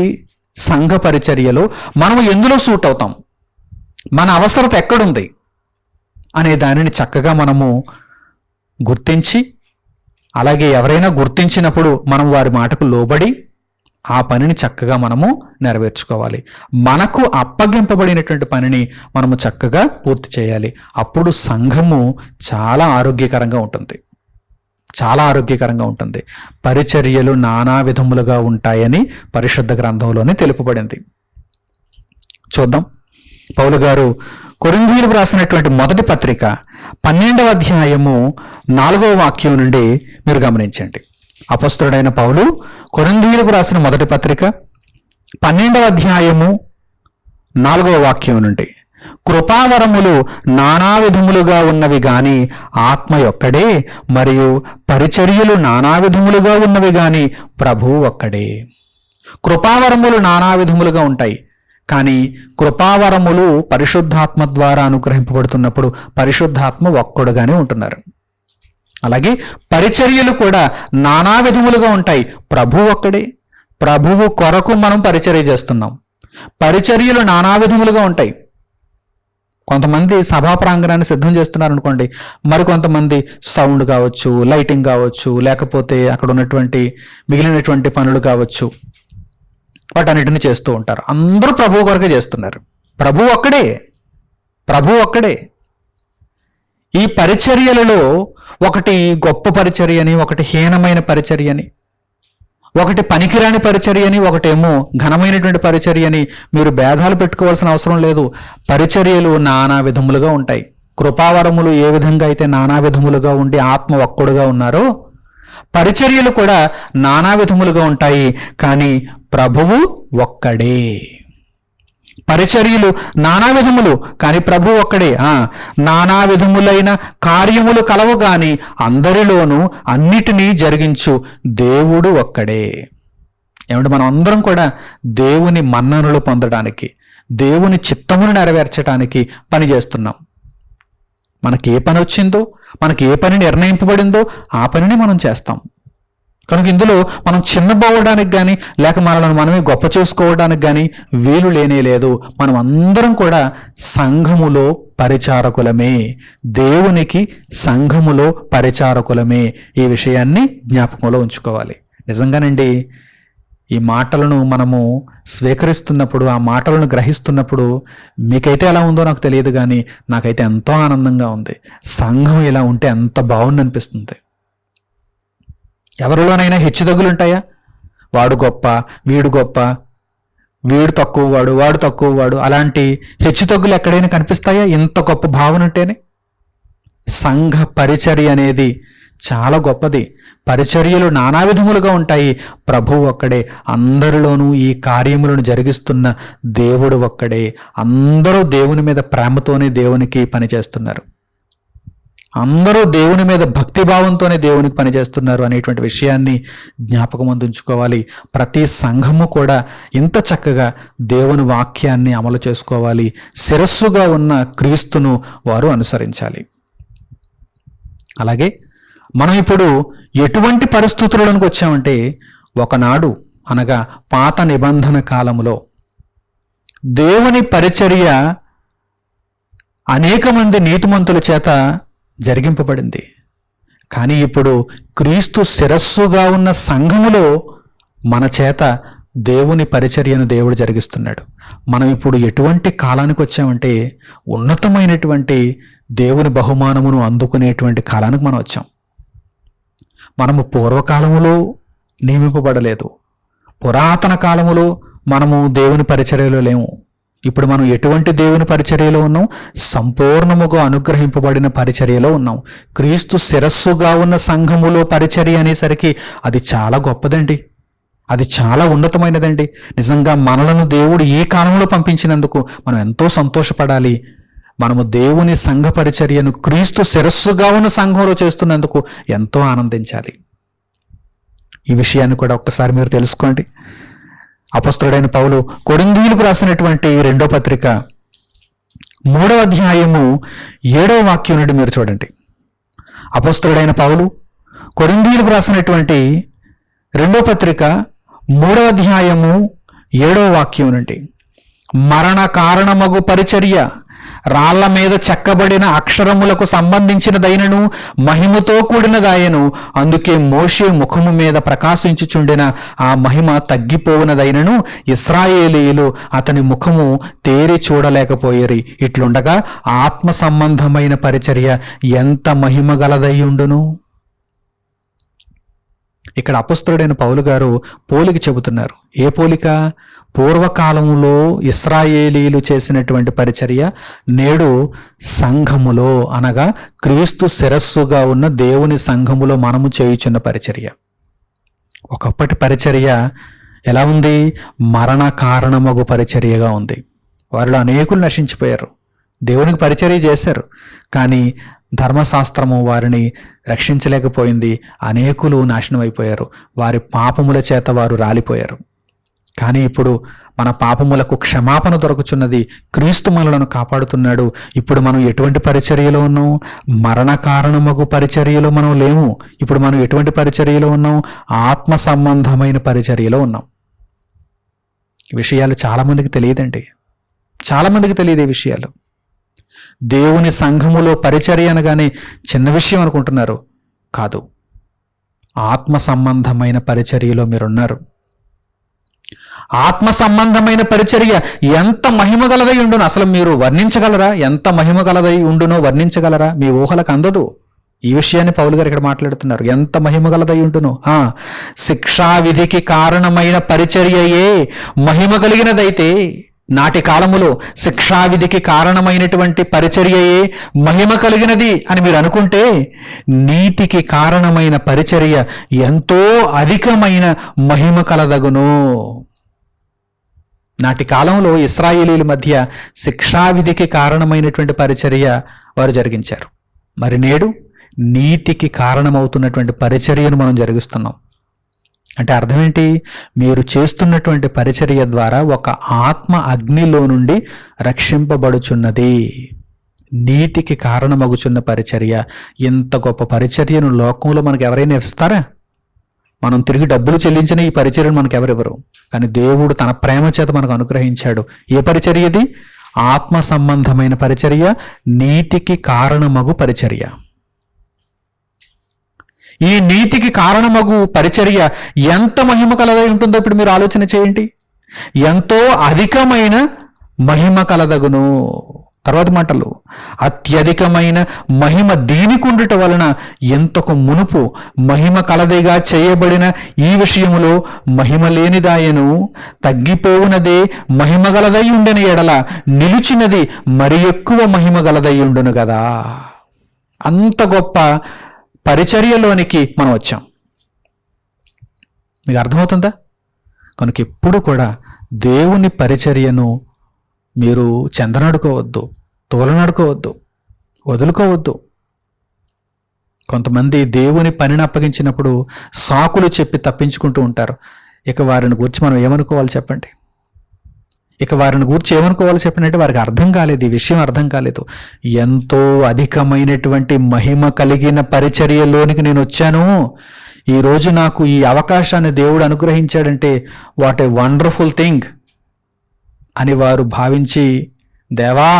సంఘ పరిచర్యలో మనం ఎందులో సూట్ అవుతాం, మన అవసరత ఎక్కడుంది అనే దానిని చక్కగా మనము గుర్తించి, అలాగే ఎవరైనా గుర్తించినప్పుడు మనం వారి మాటకు లోబడి ఆ పనిని చక్కగా మనము నెరవేర్చుకోవాలి. మనకు అప్పగింపబడినటువంటి పనిని మనము చక్కగా పూర్తి చేయాలి. అప్పుడు సంఘము చాలా ఆరోగ్యకరంగా ఉంటుంది, చాలా ఆరోగ్యకరంగా ఉంటుంది. పరిచర్యలు నానా విధములుగా ఉంటాయని పరిశుద్ధ గ్రంథంలోనే తెలుపబడింది. చూద్దాం. పౌలు గారు కొరింథీయులకు రాసినటువంటి మొదటి పత్రిక 12వ అధ్యాయము 4వ వాక్యం నుండి మీరు గమనించండి. అపొస్తలుడైన పౌలు కొరింథీయులకు రాసిన మొదటి పత్రిక 12వ అధ్యాయము 4వ వాక్యం నుండి, కృపావరములు నానా విధములుగా ఉన్నవి గాని ఆత్మ ఒక్కడే, మరియు పరిచర్యలు నానా విధములుగా ఉన్నవి గాని ప్రభువు ఒక్కడే. కృపావరములు నానా విధములుగా ఉంటాయి, కానీ కృపావరములు పరిశుద్ధాత్మ ద్వారా అనుగ్రహింపబడుతున్నప్పుడు పరిశుద్ధాత్మ ఒక్కడుగానే ఉంటున్నారు. అలాగే పరిచర్యలు కూడా నానా విధములుగా ఉంటాయి, ప్రభువు ఒక్కడే. ప్రభువు కొరకు మనం పరిచర్య చేస్తున్నాం. పరిచర్యలు నానా విధములుగా ఉంటాయి. కొంతమంది సభా ప్రాంగణాన్ని సిద్ధం చేస్తున్నారు అనుకోండి, మరి కొంతమంది సౌండ్ కావచ్చు, లైటింగ్ కావచ్చు, లేకపోతే అక్కడ ఉన్నటువంటి మిగిలినటువంటి పనులు కావచ్చు, వాటన్నిటిని చేస్తూ ఉంటారు. అందరూ ప్రభువు కొరకే చేస్తున్నారు. ప్రభువు ఒక్కడే. ఈ పరిచర్యలలో ఒకటి గొప్ప పరిచర్య అని, ఒకటి హీనమైన పరిచర్య అని, ఒకటి పనికిరాని పరిచర్య అని, ఒకటేమో ఘనమైనటువంటి పరిచర్య అని మీరు భేదాలు పెట్టుకోవాల్సిన అవసరం లేదు. పరిచర్యలు నానా విధములుగా ఉంటాయి. కృపావరములు ఏ విధంగా అయితే నానా విధములుగా ఉండి ఆత్మ ఒక్కడుగా ఉన్నారో, పరిచర్యలు కూడా నానా విధములుగా ఉంటాయి, కానీ ప్రభువు ఒక్కడే. పరిచర్యలు నానా విధములు, కానీ ప్రభు ఒక్కడే. నానా విధములైన కార్యములు కలవు గాని అందరిలోనూ అన్నిటినీ జరిగించు దేవుడు ఒక్కడే. ఏమంటే మనం అందరం కూడా దేవుని మన్ననలు పొందడానికి, దేవుని చిత్తమును నెరవేర్చడానికి పనిచేస్తున్నాం. మనకి ఏ పని వచ్చిందో, మనకి ఏ పని నిర్ణయింపబడిందో ఆ పనిని మనం చేస్తాం. కనుక ఇందులో మనం చిన్నబోవడానికి కానీ, లేక మనల్ని మనమే గొప్ప చేసుకోవడానికి కానీ వీలు లేనే లేదు. మనం అందరం కూడా సంఘములో పరిచారకులమే, దేవునికి సంఘములో పరిచారకులమే. ఈ విషయాన్ని జ్ఞాపకంలో ఉంచుకోవాలి. నిజంగానండి, ఈ మాటలను మనము స్వీకరిస్తున్నప్పుడు, ఆ మాటలను గ్రహిస్తున్నప్పుడు మీకైతే ఎలా ఉందో నాకు తెలియదు, కానీ నాకైతే ఎంతో ఆనందంగా ఉంది. సంఘం ఇలా ఉంటే ఎంత బాగుంది అనిపిస్తుంది. ఎవరిలోనైనా హెచ్చుతగ్గులు ఉంటాయా? వాడు గొప్ప, వీడు గొప్ప, వీడు తక్కువవాడు, వాడు తక్కువవాడు, అలాంటి హెచ్చుతగ్గులు ఎక్కడైనా కనిపిస్తాయా? ఇంత గొప్ప భావన ఉంటేనే. సంఘ పరిచర్య అనేది చాలా గొప్పది. పరిచర్యలు నానా విధములుగా ఉంటాయి. ప్రభువు ఒక్కడే. అందరిలోనూ ఈ కార్యములను జరిగిస్తున్న దేవుడు ఒక్కడే. అందరూ దేవుని మీద ప్రేమతోనే దేవునికి పనిచేస్తున్నారు. అందరూ దేవుని మీద భక్తిభావంతోనే దేవునికి పనిచేస్తున్నారు అనేటువంటి విషయాన్ని జ్ఞాపకం ఉంచుకోవాలి. ప్రతి సంఘము కూడా ఇంత చక్కగా దేవుని వాక్యాన్ని అమలు చేసుకోవాలి. శిరస్సుగా ఉన్న క్రీస్తును వారు అనుసరించాలి. అలాగే మనం ఇప్పుడు ఎటువంటి పరిస్థితులకు వచ్చామంటే, ఒకనాడు అనగా పాత నిబంధన కాలములో దేవుని పరిచర్య అనేక మంది నీతిమంతుల చేత జరిగింపబడింది. కానీ ఇప్పుడు క్రీస్తు శిరస్సుగా ఉన్న సంఘములో మన చేత దేవుని పరిచర్యను దేవుడు జరిగిస్తున్నాడు. మనం ఇప్పుడు ఎటువంటి కాలానికి వచ్చామంటే, ఉన్నతమైనటువంటి దేవుని బహుమానమును అందుకునేటువంటి కాలానికి మనం వచ్చాం. మనము పూర్వకాలములో నియమింపబడలేదు. పురాతన కాలములో మనము దేవుని పరిచర్యలో లేము. ఇప్పుడు మనం ఎటువంటి దేవుని పరిచర్యలో ఉన్నాం? సంపూర్ణముగా అనుగ్రహింపబడిన పరిచర్యలో ఉన్నాం. క్రీస్తు శిరస్సుగా ఉన్న సంఘములో పరిచర్య అనేసరికి అది చాలా గొప్పదండి. అది చాలా ఉన్నతమైనదండి. నిజంగా మనలను దేవుడు ఈ కాలంలో పంపించినందుకు మనం ఎంతో సంతోషపడాలి. మనము దేవుని సంఘ పరిచర్యను క్రీస్తు శిరస్సుగా ఉన్న సంఘంలో చేస్తున్నందుకు ఎంతో ఆనందించాలి. ఈ విషయాన్ని కూడా ఒక్కసారి మీరు తెలుసుకోండి. అపొస్తలుడైన పౌలు కొరింథీయులకు రాసినటువంటి 2వ పత్రిక 3వ అధ్యాయము 7వ వాక్యం నుండి మీరు చూడండి. అపొస్తలుడైన పౌలు కొరింథీయులకు రాసినటువంటి 2వ పత్రిక 3వ అధ్యాయము 7వ వాక్యం నుండి, మరణ కారణమగు పరిచర్య రాళ్ల మీద చెక్కబడిన అక్షరములకు సంబంధించినదైనను మహిమతో కూడినదాయను. అందుకే మోషే ముఖము మీద ప్రకాశించుచుండిన ఆ మహిమ తగ్గిపోవునదైనను ఇశ్రాయేలీయులు అతని ముఖము తేరి చూడలేకపోయేరి. ఇట్లుండగా ఆత్మ సంబంధమైన పరిచర్య ఎంత మహిమ గలదయ్యుండును. ఇక్కడ అపొస్తలుడైన పౌలు గారు పోలిక చెబుతున్నారు. ఏ పోలిక? పూర్వకాలంలో ఇశ్రాయేలీయులు చేసినటువంటి పరిచర్య నేడు సంఘములో అనగా క్రీస్తు శిరస్సుగా ఉన్న దేవుని సంఘములో మనము చేయుచున్న పరిచర్య. ఒకప్పటి పరిచర్య ఎలా ఉంది? మరణ కారణమగు పరిచర్యగా ఉంది. వారిలో అనేకులు నశించిపోయారు. దేవునికి పరిచర్య చేశారు, కానీ ధర్మశాస్త్రము వారిని రక్షించలేకపోయింది. అనేకులు నాశనం అయిపోయారు. వారి పాపముల చేత వారు రాలిపోయారు. కానీ ఇప్పుడు మన పాపములకు క్షమాపణ దొరకుచున్నది. క్రీస్తు మనలను కాపాడుతున్నాడు. ఇప్పుడు మనం ఎటువంటి పరిచర్యలో ఉన్నాం? మరణ కారణమగు పరిచర్యలో మనం లేము. ఇప్పుడు మనం ఎటువంటి పరిచర్యలో ఉన్నాం? ఆత్మ సంబంధమైన పరిచర్యలో ఉన్నాం. ఈ విషయాలు చాలామందికి తెలియదండి. చాలామందికి తెలియదు ఈ విషయాలు. దేవుని సంఘములో పరిచర్య అనగానే చిన్న విషయం అనుకుంటున్నారు. కాదు, ఆత్మ సంబంధమైన పరిచర్యలో మీరున్నారు. ఆత్మ సంబంధమైన పరిచర్య ఎంత మహిమగలదై ఉండును, అసలు మీరు వర్ణించగలరా? ఎంత మహిమగలదై ఉండునో వర్ణించగలరా? మీ ఊహలకు అందదు. ఈ విషయాన్ని పౌలు గారు ఇక్కడ మాట్లాడుతున్నారు. ఎంత మహిమగలదై ఉండును. శిక్షా విధికి కారణమైన పరిచర్యయే మహిమ కలిగినదైతే, నాటి కాలములో శిక్షావిధికి కారణమైనటువంటి పరిచర్యయే మహిమ కలిగినది అని మీరు అనుకుంటే, నీతికి కారణమైన పరిచర్య ఎంతో అధికమైన మహిమ కలదగును. నాటి కాలంలో ఇశ్రాయేలీల మధ్య శిక్షావిధికి కారణమైనటువంటి పరిచర్య వారు జరిగించారు. మరి నేడు నీతికి కారణమవుతున్నటువంటి పరిచర్యను మనం జరిగిస్తున్నాం. అంటే అర్థం ఏంటి? మీరు చేస్తున్నటువంటి పరిచర్య ద్వారా ఒక ఆత్మ అగ్నిలో నుండి రక్షింపబడుచున్నది. నీతికి కారణమగుచున్న పరిచర్య. ఇంత గొప్ప పరిచర్యను లోకంలో మనకు ఎవరైనా ఇస్తారా? మనం తిరిగి డబ్బులు చెల్లించిన ఈ పరిచర్యను మనకు ఎవరెవరు? కానీ దేవుడు తన ప్రేమ చేత మనకు అనుగ్రహించాడు. ఏ పరిచర్యది? ఆత్మ సంబంధమైన పరిచర్య, నీతికి కారణమగు పరిచర్య. ఈ నీతికి కారణమగు పరిచర్య ఎంత మహిమ కలదై ఉంటుందో ఇప్పుడు మీరు ఆలోచన చేయండి. ఎంతో అధికమైన మహిమ కలదగును. తర్వాత మాటలు, అత్యధికమైన మహిమ దీనికి ఉండుట వలన ఎంతకు మునుపు మహిమ కలదిగా చేయబడిన ఈ విషయములో మహిమ లేనిదాయను, తగ్గిపోవునదే మహిమ గలదై ఉండని ఎడల నిలిచినది మరి ఎక్కువ మహిమ గలదై ఉండును కదా. అంత గొప్ప పరిచర్యలోనికి మనం వచ్చాం. మీకు అర్థమవుతుందా? కనుక ఎప్పుడు కూడా దేవుని పరిచర్యను మీరు చెందనడుకోవద్దు, తోలనడుకోవద్దు, వదులుకోవద్దు. కొంతమంది దేవుని పనిని అప్పగించినప్పుడు సాకులు చెప్పి తప్పించుకుంటూ ఉంటారు. ఇక వారిని గురించి మనం ఏమనుకోవాలి చెప్పండి? ఇక వారిని గురించి ఏమనుకోవాలి చెప్పినట్టు వారికి అర్థం కాలేదు, ఈ విషయం అర్థం కాలేదు. ఎంతో అధికమైనటువంటి మహిమ కలిగిన పరిచర్యలోనికి నేను వచ్చాను, ఈరోజు నాకు ఈ అవకాశాన్ని దేవుడు అనుగ్రహించాడంటే వాట్ ఏ వండర్ఫుల్ థింగ్ అని వారు భావించి, దేవా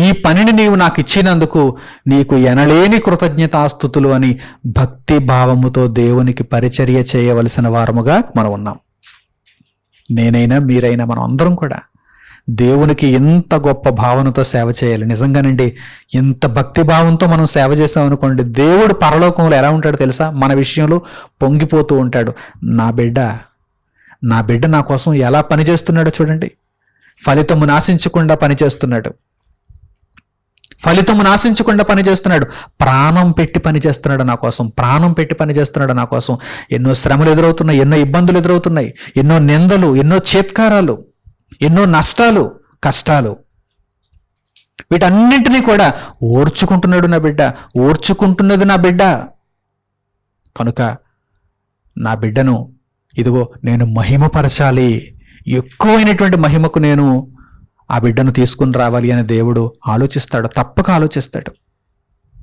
ఈ పనిని నీవు నాకు ఇచ్చినందుకు నీకు ఎనలేని కృతజ్ఞతాస్తుతులు అని భక్తి భావముతో దేవునికి పరిచర్య చేయవలసిన వారముగా మనం ఉన్నాం. నేనైనా మీరైనా మనం అందరం కూడా దేవునికి ఎంత గొప్ప భావనతో సేవ చేయాలి. నిజంగానండి, ఎంత భక్తి భావంతో మనం సేవ చేసామనుకోండి, దేవుడు పరలోకంలో ఎలా ఉంటాడో తెలుసా? మన విషయంలో పొంగిపోతూ ఉంటాడు. నా బిడ్డ నా కోసం ఎలా పనిచేస్తున్నాడో చూడండి. ఫలితము నాశించకుండా పనిచేస్తున్నాడు. ప్రాణం పెట్టి పనిచేస్తున్నాడు నా కోసం. నా కోసం. ఎన్నో శ్రమలు ఎదురవుతున్నాయి, ఎన్నో ఇబ్బందులు ఎదురవుతున్నాయి, ఎన్నో నిందలు, ఎన్నో చేత్కారాలు, ఎన్నో నష్టాలు, కష్టాలు. వీటన్నింటినీ కూడా ఓర్చుకుంటున్నది నా బిడ్డ. కనుక నా బిడ్డను ఇదిగో నేను మహిమపరచాలి, ఎక్కువైనటువంటి మహిమకు నేను ఆ బిడ్డను తీసుకుని రావాలి అని దేవుడు ఆలోచిస్తాడు, తప్పక ఆలోచిస్తాడు.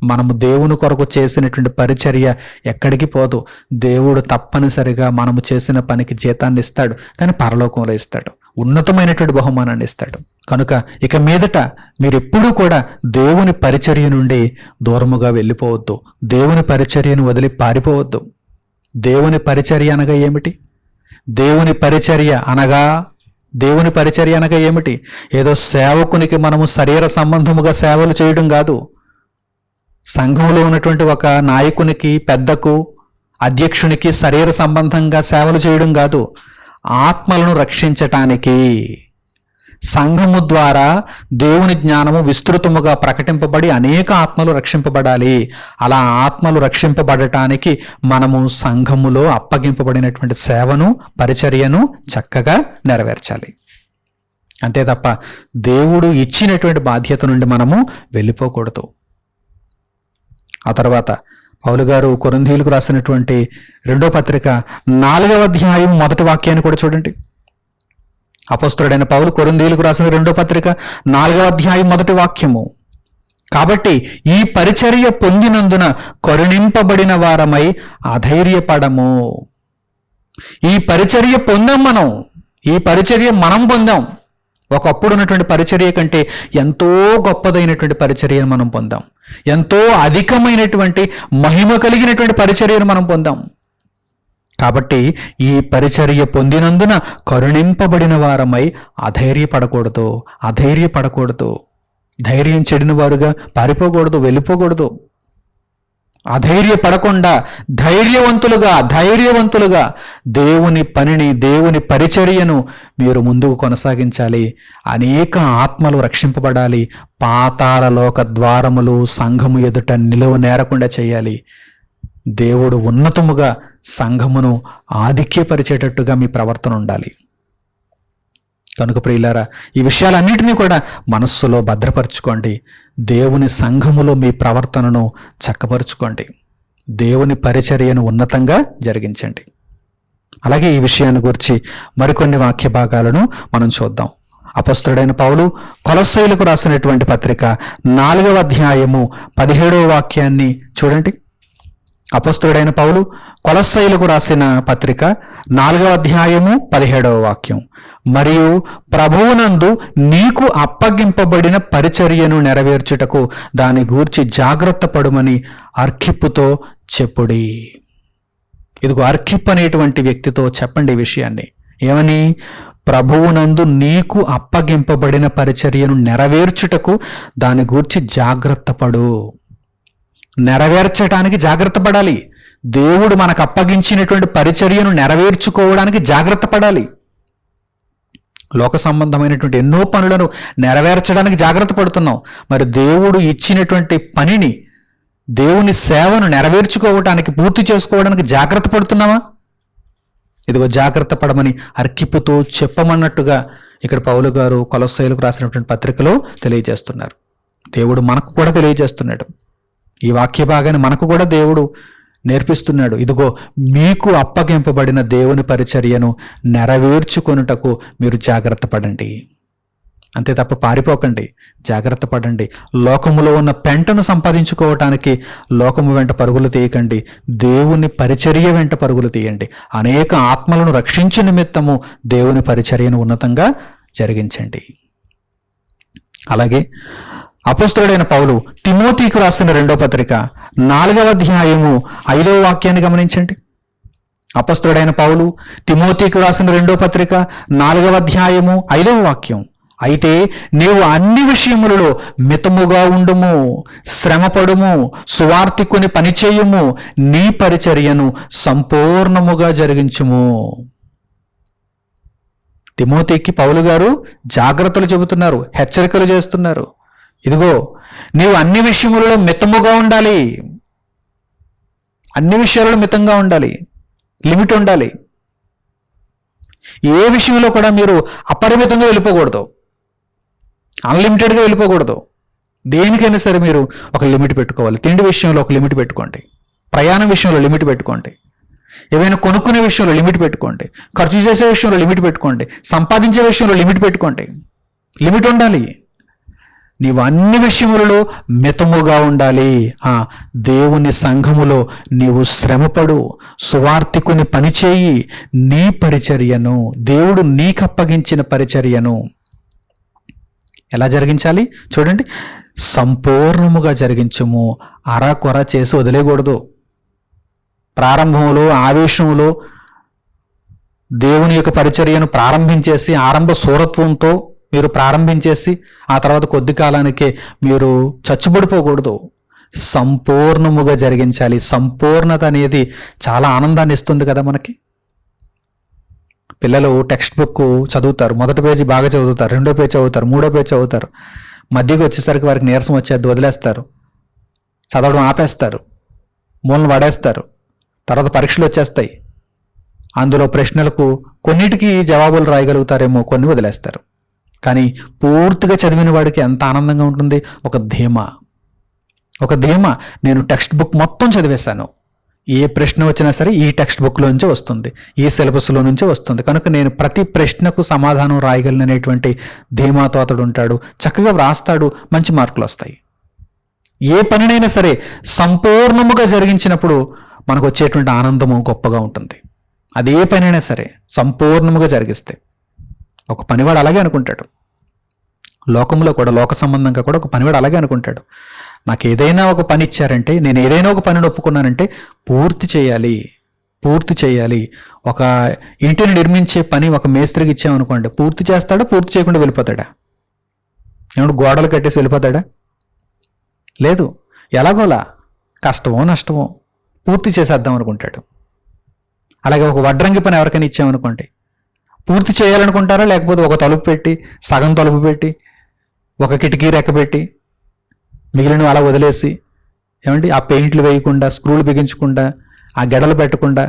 మనము దేవుని కొరకు చేసినటువంటి పరిచర్య ఎక్కడికి పోదు. దేవుడు తప్పనిసరిగా మనము చేసిన పనికి జీతాన్ని ఇస్తాడు, కానీ పరలోకంలో ఇస్తాడు, ఉన్నతమైనటువంటి బహుమానాన్ని ఇస్తాడు. కనుక ఇక మీదట మీరు ఎప్పుడూ కూడా దేవుని పరిచర్య నుండి దూరముగా వెళ్ళిపోవద్దు, దేవుని పరిచర్యను వదిలి పారిపోవద్దు. దేవుని పరిచర్య అనగా ఏమిటి? దేవుని పరిచర్య అనగా ఏమిటి? ఏదో సేవకునికి మనము శరీర సంబంధముగా సేవలు చేయడం కాదు. సంఘంలో ఉన్నటువంటి ఒక నాయకునికి, పెద్దకు, అధ్యక్షునికి శరీర సంబంధంగా సేవలు చేయడం కాదు. ఆత్మలను రక్షించటానికి సంఘము ద్వారా దేవుని జ్ఞానము విస్తృతముగా ప్రకటింపబడి అనేక ఆత్మలు రక్షింపబడాలి. అలా ఆత్మలు రక్షింపబడటానికి మనము సంఘములో అప్పగింపబడినటువంటి సేవను, పరిచర్యను చక్కగా నెరవేర్చాలి. అంతే తప్ప దేవుడు ఇచ్చినటువంటి బాధ్యత నుండి మనము వెళ్ళిపోకూడదు. ఆ తర్వాత పౌలు గారు కొరింథీయులకు రాసినటువంటి 2వ పత్రిక 4వ అధ్యాయం 1వ వాక్యాన్ని కూడా చూడండి. అపోస్తలుడైన పౌలు కొరింథీయులకు రాసిన 2వ పత్రిక 4వ అధ్యాయం 1వ వాక్యము, కాబట్టి ఈ పరిచర్య పొందినందున కరుణింపబడిన వారమై అధైర్యపడము. ఈ పరిచర్య పొందాం మనం, ఈ పరిచర్య మనం పొందాం. ఒకప్పుడు ఉన్నటువంటి పరిచర్య కంటే ఎంతో గొప్పదైనటువంటి పరిచర్యను మనం పొందాం. ఎంతో అధికమైనటువంటి మహిమ కలిగినటువంటి పరిచర్యను మనం పొందాం. కాబట్టి ఈ పరిచర్య పొందినందున కరుణింపబడిన వారమై అధైర్యపడకూడదు. ధైర్యం చెడిన వారుగా పారిపోకూడదు, వెళ్ళిపోకూడదు. అధైర్యపడకుండా ధైర్యవంతులుగా దేవుని పనిని, దేవుని పరిచర్యను మీరు ముందుకు కొనసాగించాలి. అనేక ఆత్మలు రక్షింపబడాలి. పాతాళ లోక ద్వారములు సంఘము ఎదుట నిలువ నేరకుండా చేయాలి. దేవుడు ఉన్నతముగా సంఘమును ఆధిక్యపరిచేటట్టుగా మీ ప్రవర్తన ఉండాలి. కనుక ప్రియులారా, ఈ విషయాలన్నిటినీ కూడా మనస్సులో భద్రపరచుకోండి. దేవుని సంఘములో మీ ప్రవర్తనను చక్కపరుచుకోండి. దేవుని పరిచర్యను ఉన్నతంగా జరిగించండి. అలాగే ఈ విషయాన్ని గురించి మరికొన్ని వాక్య భాగాలను మనం చూద్దాం. అపొస్తలుడైన పౌలు కొలస్సీయులకు రాసినటువంటి పత్రిక 4వ అధ్యాయము 17వ వాక్యాన్ని చూడండి. అపొస్తలుడైన పౌలు కొలస్సీయులకు రాసిన పత్రిక 4వ అధ్యాయము 17వ వాక్యం. మరియు ప్రభువునందు నీకు అప్పగింపబడిన పరిచర్యను నెరవేర్చుటకు దాని గూర్చి జాగ్రత్త పడుమని అర్ఖిప్పుతో చెప్పుడి. ఇదిగో అర్ఖిప్ అనేటువంటి వ్యక్తితో చెప్పండి ఈ విషయాన్ని. ఏమని? ప్రభువునందు నీకు అప్పగింపబడిన పరిచర్యను నెరవేర్చుటకు దాని గూర్చి జాగ్రత్త పడు. నెరవేర్చడానికి జాగ్రత్త పడాలి. దేవుడు మనకు అప్పగించినటువంటి పరిచర్యను నెరవేర్చుకోవడానికి జాగ్రత్త పడాలి. లోక సంబంధమైనటువంటి ఎన్నో పనులను నెరవేర్చడానికి జాగ్రత్త పడుతున్నాం. మరి దేవుడు ఇచ్చినటువంటి పనిని, దేవుని సేవను నెరవేర్చుకోవడానికి, పూర్తి చేసుకోవడానికి జాగ్రత్త పడుతున్నామా? ఇదిగో జాగ్రత్త పడమని అర్ఖిప్పుతో చెప్పమన్నట్టుగా ఇక్కడ పౌలు గారు కొలస్సీయులకు రాసినటువంటి పత్రికలో తెలియజేస్తున్నారు. దేవుడు మనకు కూడా తెలియజేస్తున్నాడు. ఈ వాక్య భాగాన్ని మనకు కూడా దేవుడు నేర్పిస్తున్నాడు. ఇదిగో మీకు అప్పగింపబడిన దేవుని పరిచర్యను నెరవేర్చుకొనుటకు మీరు జాగ్రత్త పడండి. అంతే తప్ప పారిపోకండి, జాగ్రత్త పడండి. లోకములో ఉన్న పెంటను సంపాదించుకోవటానికి లోకము వెంట పరుగులు తీయకండి, దేవుని పరిచర్య వెంట పరుగులు తీయండి. అనేక ఆత్మలను రక్షించే నిమిత్తము దేవుని పరిచర్యను ఉన్నతంగా జరిగించండి. అలాగే అపొస్తలుడైన పౌలు తిమోతికి రాసిన 2వ పత్రిక 4వ అధ్యాయము 5వ వాక్యాన్ని గమనించండి. అపొస్తలుడైన పౌలు తిమోతికి రాసిన 2వ పత్రిక 4వ అధ్యాయము 5వ వాక్యం. అయితే నీవు అన్ని విషయములలో మితముగా ఉండుము, శ్రమపడుము, సువార్తికుని పనిచేయుము, నీ పరిచర్యను సంపూర్ణముగా జరిగించుము. తిమోతికి పౌలు గారు జాగ్రత్తలు చెబుతున్నారు, హెచ్చరికలు చేస్తున్నారు. ఇదిగో నీవు అన్ని విషయములలో మితముగా ఉండాలి. అన్ని విషయాలలో మితంగా ఉండాలి, లిమిట్ ఉండాలి. ఏ విషయంలో కూడా మీరు అపరిమితంగా వెళ్ళిపోకూడదు, అన్లిమిటెడ్గా వెళ్ళిపోకూడదు. దేనికైనా సరే మీరు ఒక లిమిట్ పెట్టుకోవాలి. తిండి విషయంలో ఒక లిమిట్ పెట్టుకోండి, ప్రయాణం విషయంలో లిమిట్ పెట్టుకోండి, ఏవైనా కొనుక్కునే విషయంలో లిమిట్ పెట్టుకోండి, ఖర్చు చేసే విషయంలో లిమిట్ పెట్టుకోండి, సంపాదించే విషయంలో లిమిట్ పెట్టుకోండి. లిమిట్ ఉండాలి. నీవు అన్ని విషయములలో మితముగా ఉండాలి. దేవుని సంఘములో నీవు శ్రమపడు, సువార్తికుని పనిచేయి, నీ పరిచర్యను, దేవుడు నీకు అప్పగించిన పరిచర్యను ఎలా జరిగించాలి చూడండి. సంపూర్ణముగా జరిగించుము. అరకొర చేసి వదిలేయకూడదు. ప్రారంభంలో ఆవేశంలో దేవుని యొక్క పరిచర్యను ప్రారంభించేసి, ఆరంభ శూరత్వంతో మీరు ప్రారంభించేసి ఆ తర్వాత కొద్ది కాలానికే మీరు చచ్చుబడిపోకూడదు. సంపూర్ణముగా జరిగించాలి. సంపూర్ణత అనేది చాలా ఆనందాన్ని ఇస్తుంది కదా మనకి. పిల్లలు టెక్స్ట్ బుక్ చదువుతారు, మొదటి పేజీ బాగా చదువుతారు, 2వ పేజీ చదువుతారు, 3వ పేజీ చదువుతారు. మధ్యకి వచ్చేసరికి వారికి నీరసం వచ్చేది, వదిలేస్తారు, చదవడం ఆపేస్తారు, మూలను పడేస్తారు. తర్వాత పరీక్షలు వచ్చేస్తాయి. అందులో ప్రశ్నలకు కొన్నిటికి జవాబులు రాయగలుగుతారేమో, కొన్ని వదిలేస్తారు. కానీ పూర్తిగా చదివిన వాడికి ఎంత ఆనందంగా ఉంటుంది. ఒక ధీమా, నేను టెక్స్ట్ బుక్ మొత్తం చదివేశాను, ఏ ప్రశ్న వచ్చినా సరే ఈ టెక్స్ట్ బుక్లో నుంచే వస్తుంది, ఈ సిలబస్లో నుంచే వస్తుంది, కనుక నేను ప్రతి ప్రశ్నకు సమాధానం రాయగలను అనేటువంటి ధీమాతో అతడు ఉంటాడు. చక్కగా వ్రాస్తాడు, మంచి మార్కులు వస్తాయి. ఏ పనినైనా సరే సంపూర్ణముగా జరిగించినప్పుడు మనకు వచ్చేటువంటి ఆనందము గొప్పగా ఉంటుంది. అదే పనైనా సరే సంపూర్ణముగా జరిగిస్తే. ఒక పనివాడు అలాగే అనుకుంటాడు, లోకంలో కూడా లోక సంబంధంగా కూడా ఒక పనివాడు అలాగే అనుకుంటాడు. నాకు ఏదైనా ఒక పని ఇచ్చారంటే, నేను ఏదైనా ఒక పనిని ఒప్పుకున్నానంటే పూర్తి చేయాలి, పూర్తి చేయాలి. ఒక ఇంటిని నిర్మించే పని ఒక మేస్త్రికి ఇచ్చామనుకోండి, పూర్తి చేస్తాడా, పూర్తి చేయకుండా వెళ్ళిపోతాడా? ఏమన్నా గోడలు కట్టేసి వెళ్ళిపోతాడా? లేదు, ఎలాగోలా కష్టమో నష్టమో పూర్తి చేసేద్దాం అనుకుంటాడు. అలాగే ఒక వడ్రంగి పని ఎవరికైనా ఇచ్చామనుకోండి, పూర్తి చేయాలనుకుంటారా, లేకపోతే ఒక తలుపు పెట్టి, సగం తలుపు పెట్టి, ఒక కిటికీ రెక్క పెట్టి మిగిలిన అలా వదిలేసి, ఏమండి ఆ పెయింట్లు వేయకుండా, స్క్రూలు బిగించకుండా, ఆ గెడలు పెట్టకుండా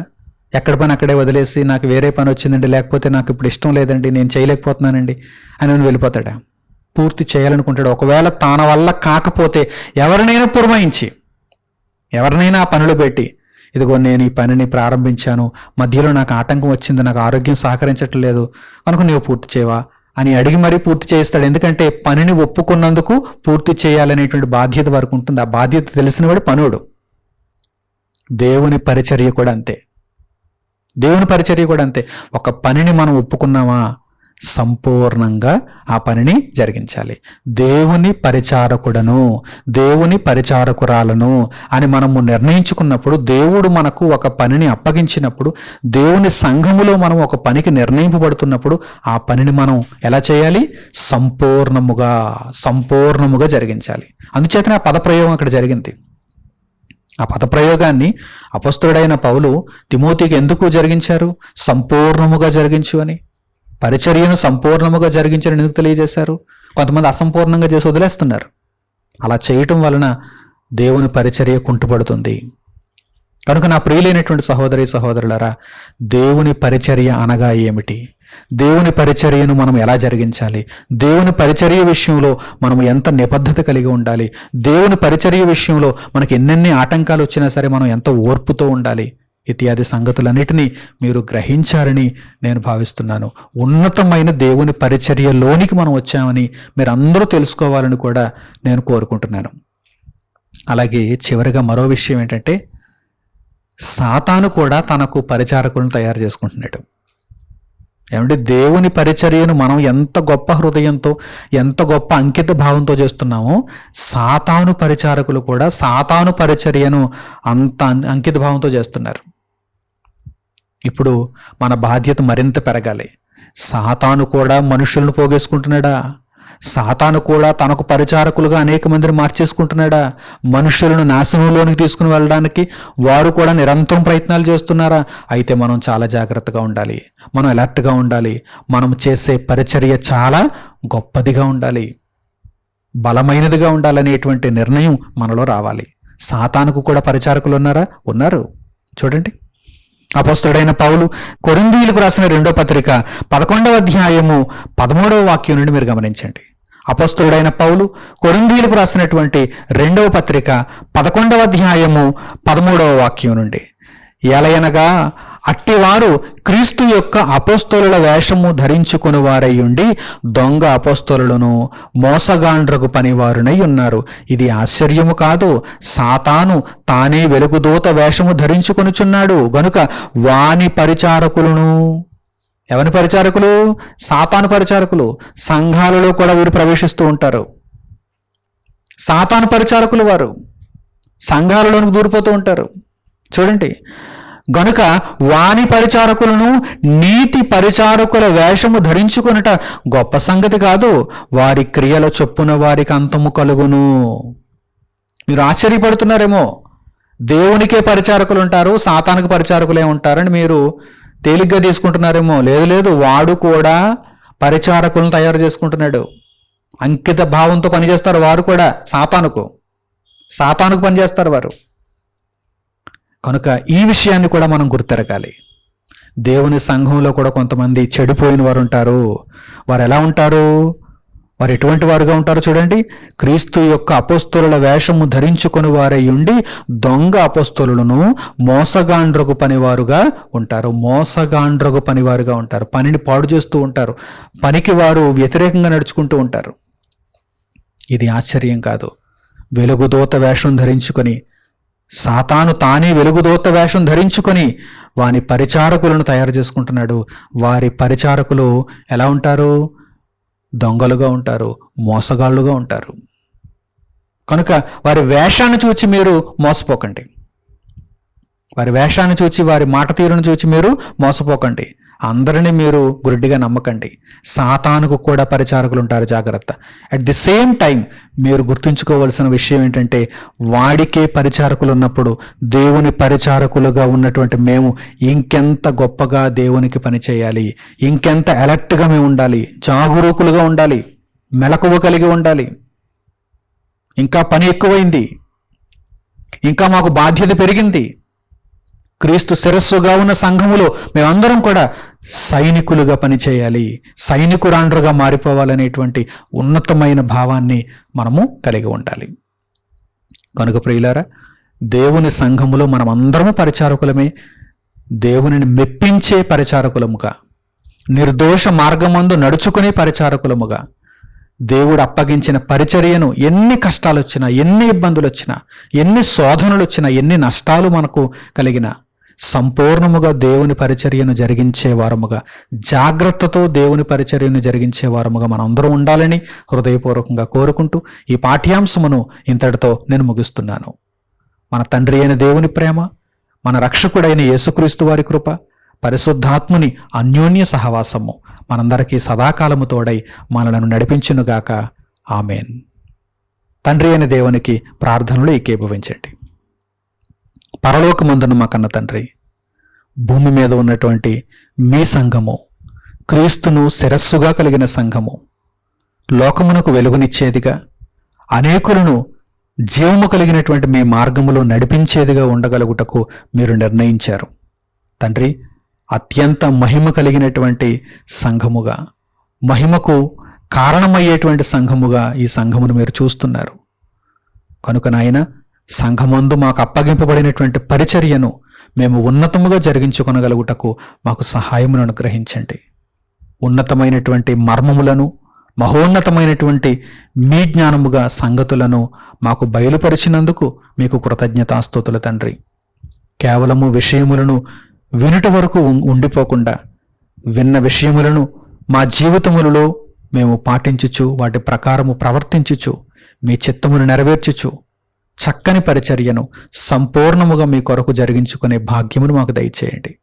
ఎక్కడ పని అక్కడే వదిలేసి, నాకు వేరే పని వచ్చిందండి, లేకపోతే నాకు ఇప్పుడు ఇష్టం లేదండి, నేను చేయలేకపోతున్నానండి అని వెళ్ళిపోతాడా? పూర్తి చేయాలనుకుంటాడు. ఒకవేళ తన వల్ల కాకపోతే ఎవరినైనా పురమాయించి, ఎవరినైనా ఆ పనులు పెట్టి, ఇదిగో నేను ఈ పనిని ప్రారంభించాను, మధ్యలో నాకు ఆటంకం వచ్చింది, నాకు ఆరోగ్యం సహకరించట్లేదు కనుక నీవు పూర్తి చేయవా అని అడిగి మరీ పూర్తి చేయిస్తాడు. ఎందుకంటే పనిని ఒప్పుకున్నందుకు పూర్తి చేయాలనేటువంటి బాధ్యత వరకు ఉంటుంది. ఆ బాధ్యత తెలిసినవాడు పనుడు. దేవుని పరిచర్య కూడా అంతే, దేవుని పరిచర్య కూడా అంతే. ఒక పనిని మనం ఒప్పుకున్నామా, సంపూర్ణంగా ఆ పనిని జరిగించాలి. దేవుని పరిచారకుడను, దేవుని పరిచారకురాలను అని మనము నిర్ణయించుకున్నప్పుడు, దేవుడు మనకు ఒక పనిని అప్పగించినప్పుడు, దేవుని సంఘములో మనం ఒక పనికి నిర్ణయింపబడుతున్నప్పుడు ఆ పనిని మనం ఎలా చేయాలి? సంపూర్ణముగా జరిగించాలి. అందుచేతనే ఆ పదప్రయోగం అక్కడ జరిగింది. ఆ పదప్రయోగాన్ని అపొస్తలుడైన పౌలు తిమోతికి ఎందుకు జరిగించారు? సంపూర్ణముగా జరిగించు అని. పరిచర్యను సంపూర్ణముగా జరిగించని ఎందుకు తెలియజేశారు? కొంతమంది అసంపూర్ణంగా చేసి వదిలేస్తున్నారు. అలా చేయటం వలన దేవుని పరిచర్య కుంటుపడుతుంది. కనుక నా ప్రియులైనటువంటి సహోదరి సహోదరులారా, దేవుని పరిచర్య అనగా ఏమిటి? దేవుని పరిచర్యను మనం ఎలా జరిగించాలి? దేవుని పరిచర్య విషయంలో మనం ఎంత నిబద్ధత కలిగి ఉండాలి? దేవుని పరిచర్య విషయంలో మనకి ఎన్నెన్ని ఆటంకాలు వచ్చినా సరే మనం ఎంత ఓర్పుతో ఉండాలి? ఇత్యాది సంగతులన్నిటినీ మీరు గ్రహించారని నేను భావిస్తున్నాను. ఉన్నతమైన దేవుని పరిచర్యలోనికి మనం వచ్చామని మీరు అందరూ తెలుసుకోవాలని కూడా నేను కోరుకుంటున్నాను. అలాగే చివరిగా మరో విషయం ఏంటంటే, సాతాను కూడా తనకు పరిచారకులను తయారు చేసుకుంటున్నాడు. ఏమంటే దేవుని పరిచర్యను మనం ఎంత గొప్ప హృదయంతో, ఎంత గొప్ప అంకిత భావంతో చేస్తున్నామో, సాతాను పరిచారకులు కూడా సాతాను పరిచర్యను అంత అంకిత భావంతో చేస్తున్నారు. ఇప్పుడు మన బాధ్యత మరింత పెరగాలి. సాతాను కూడా మనుషులను పోగేసుకుంటున్నాడా? సాతాను కూడా తనకు పరిచారకులుగా అనేక మందిని మార్చేసుకుంటున్నాడా? మనుషులను నాశనంలోనికి తీసుకుని వెళ్ళడానికి వారు కూడా నిరంతరం ప్రయత్నాలు చేస్తున్నారా? అయితే మనం చాలా జాగ్రత్తగా ఉండాలి, మనం అలర్ట్గా ఉండాలి. మనం చేసే పరిచర్య చాలా గొప్పదిగా ఉండాలి, బలమైనదిగా ఉండాలనేటువంటి నిర్ణయం మనలో రావాలి. సాతానుకు కూడా పరిచారకులు ఉన్నారా? ఉన్నారు. చూడండి, అపొస్తలుడైన పౌలు కొరింథీయులకు రాసిన 2వ పత్రిక 11వ అధ్యాయము 13వ వాక్యం నుండి మీరు గమనించండి. అపొస్తలుడైన పౌలు కొరింథీయులకు రాసినటువంటి 2వ పత్రిక 11వ అధ్యాయము 13వ వాక్యం నుండి, ఎలయనగా అట్టివారు క్రీస్తు యొక్క అపొస్తలుల వేషము ధరించుకుని వారై ఉండి దొంగ అపొస్తలులను మోసగాండ్రకు పనివారునై ఉన్నారు. ఇది ఆశ్చర్యము కాదు, సాతాను తానే వెలుగుదూత వేషము ధరించుకొనుచున్నాడు గనుక వాని పరిచారకులను. ఎవని పరిచారకులు? సాతాను పరిచారకులు. సంఘాలలో కూడా వీరు ప్రవేశిస్తూ ఉంటారు. సాతాను పరిచారకులు వారు సంఘాలలోనికి దూరిపోతూ ఉంటారు. చూడండి, గనుక వాని పరిచారకులను నీతి పరిచారకుల వేషము ధరించుకొనుట గొప్ప సంగతి కాదు, వారి క్రియల చొప్పున వారికి అంతము కలుగును. మీరు ఆశ్చర్యపడుతున్నారేమో, దేవునికే పరిచారకులు ఉంటారు, సాతానికి పరిచారకులే ఉంటారని మీరు తేలిగ్గా తీసుకుంటున్నారేమో. లేదు, వాడు కూడా పరిచారకులను తయారు చేసుకుంటున్నాడు. అంకిత భావంతో పనిచేస్తారు వారు కూడా. సాతానుకు పనిచేస్తారు వారు. కనుక ఈ విషయాన్ని కూడా మనం గుర్తెరగాలి. దేవుని సంఘంలో కూడా కొంతమంది చెడిపోయిన వారు ఉంటారు. వారు ఎలా ఉంటారు? వారు ఎటువంటి వారుగా ఉంటారో చూడండి. క్రీస్తు యొక్క అపొస్తలుల వేషము ధరించుకొని వారై ఉండి దొంగ అపొస్తలులను మోసగాండ్రకు పనివారుగా ఉంటారు. పనిని పాడు చేస్తూ ఉంటారు. పనికి వారు వ్యతిరేకంగా నడుచుకుంటూ ఉంటారు. ఇది ఆశ్చర్యం కాదు. వెలుగుదూత వేషం ధరించుకొని, సాతాను తానే వెలుగుదూత వేషం ధరించుకొని వాని పరిచారకులను తయారు చేసుకుంటున్నాడు. వారి పరిచారకులు ఎలా ఉంటారు? దొంగలుగా ఉంటారు, మోసగాళ్ళుగా ఉంటారు. కనుక వారి వేషాన్ని చూచి మీరు మోసపోకండి. వారి వేషాన్ని చూచి, వారి మాట తీరును చూచి మీరు మోసపోకండి. అందరినీ మీరు గుడ్డిగా నమ్మకండి. సాతానుకు కూడా పరిచారకులు ఉంటారు, జాగ్రత్త. అట్ ది సేమ్ టైం మీరు గుర్తుంచుకోవాల్సిన విషయం ఏంటంటే, వాడికే పరిచారకులు ఉన్నప్పుడు దేవుని పరిచారకులుగా ఉన్నటువంటి మేము ఇంకెంత గొప్పగా దేవునికి పని చేయాలి, ఇంకెంత అలర్ట్గా మేము ఉండాలి, జాగరూకులుగా ఉండాలి, మెలకువ కలిగి ఉండాలి. ఇంకా పని ఎక్కువైంది, ఇంకా మాకు బాధ్యత పెరిగింది. క్రీస్తు శిరస్సుగా ఉన్న సంఘములో మేమందరం కూడా సైనికులుగా పనిచేయాలి, సైనికురాండ్రుగా మారిపోవాలనేటువంటి ఉన్నతమైన భావాన్ని మనము కలిగి ఉండాలి. కనుక ప్రియులారా, దేవుని సంఘములో మనం అందరము పరిచారకులమే. దేవునిని మెప్పించే పరిచారకులముగా, నిర్దోష మార్గమందు నడుచుకునే పరిచారకులముగా, దేవుడు అప్పగించిన పరిచర్యను ఎన్ని కష్టాలు వచ్చినా, ఎన్ని ఇబ్బందులు వచ్చినా, ఎన్ని శోధనలు వచ్చినా, ఎన్ని నష్టాలు మనకు కలిగినా సంపూర్ణముగా దేవుని పరిచర్యను జరిగించే వారముగా, జాగ్రత్తతో దేవుని పరిచర్యను జరిగించే వారముగా మనందరం ఉండాలని హృదయపూర్వకంగా కోరుకుంటూ ఈ పాఠ్యాంశమును ఇంతటితో నేను ముగిస్తున్నాను. మన తండ్రి అయిన దేవుని ప్రేమ, మన రక్షకుడైన యేసుక్రీస్తు వారి కృప, పరిశుద్ధాత్ముని అన్యోన్య సహవాసము మనందరికీ సదాకాలము తోడై మనలను నడిపించునుగాక. ఆమెన్. తండ్రి అయిన దేవునికి ప్రార్థనలు ఏకీభవించండి. పరలోకమందున మా కన్న తండ్రి, భూమి మీద ఉన్నటువంటి మీ సంఘము, క్రీస్తును శిరస్సుగా కలిగిన సంఘము, లోకమునకు వెలుగునిచ్చేదిగా, అనేకులను జీవము కలిగినటువంటి మీ మార్గములో నడిపించేదిగా ఉండగలుగుటకు మీరు నిర్ణయించారు. తండ్రి, అత్యంత మహిమ కలిగినటువంటి సంఘముగా, మహిమకు కారణమయ్యేటువంటి సంఘముగా ఈ సంఘమును మీరు చూస్తున్నారు. కనుక నాయన, సంఘమందు మాకు అప్పగింపబడినటువంటి పరిచర్యను మేము ఉన్నతముగా జరిగించుకొనగలుగుటకు మాకు సహాయమును అనుగ్రహించండి. ఉన్నతమైనటువంటి మర్మములను, మహోన్నతమైనటువంటి మీ జ్ఞానముగా సంగతులను మాకు బయలుపరిచినందుకు మీకు కృతజ్ఞతాస్తుతులు తండ్రి. కేవలము విషయములను వినుట వరకు ఉండిపోకుండా, విన్న విషయములను మా జీవితములలో మేము పాటించుచు, వాటి ప్రకారము ప్రవర్తించుచు, మీ చిత్తమును నెరవేర్చుచు, చక్కని పరిచర్యను సంపూర్ణముగా మీ కొరకు జరిగించుకునే భాగ్యమును మాకు దయచేయండి.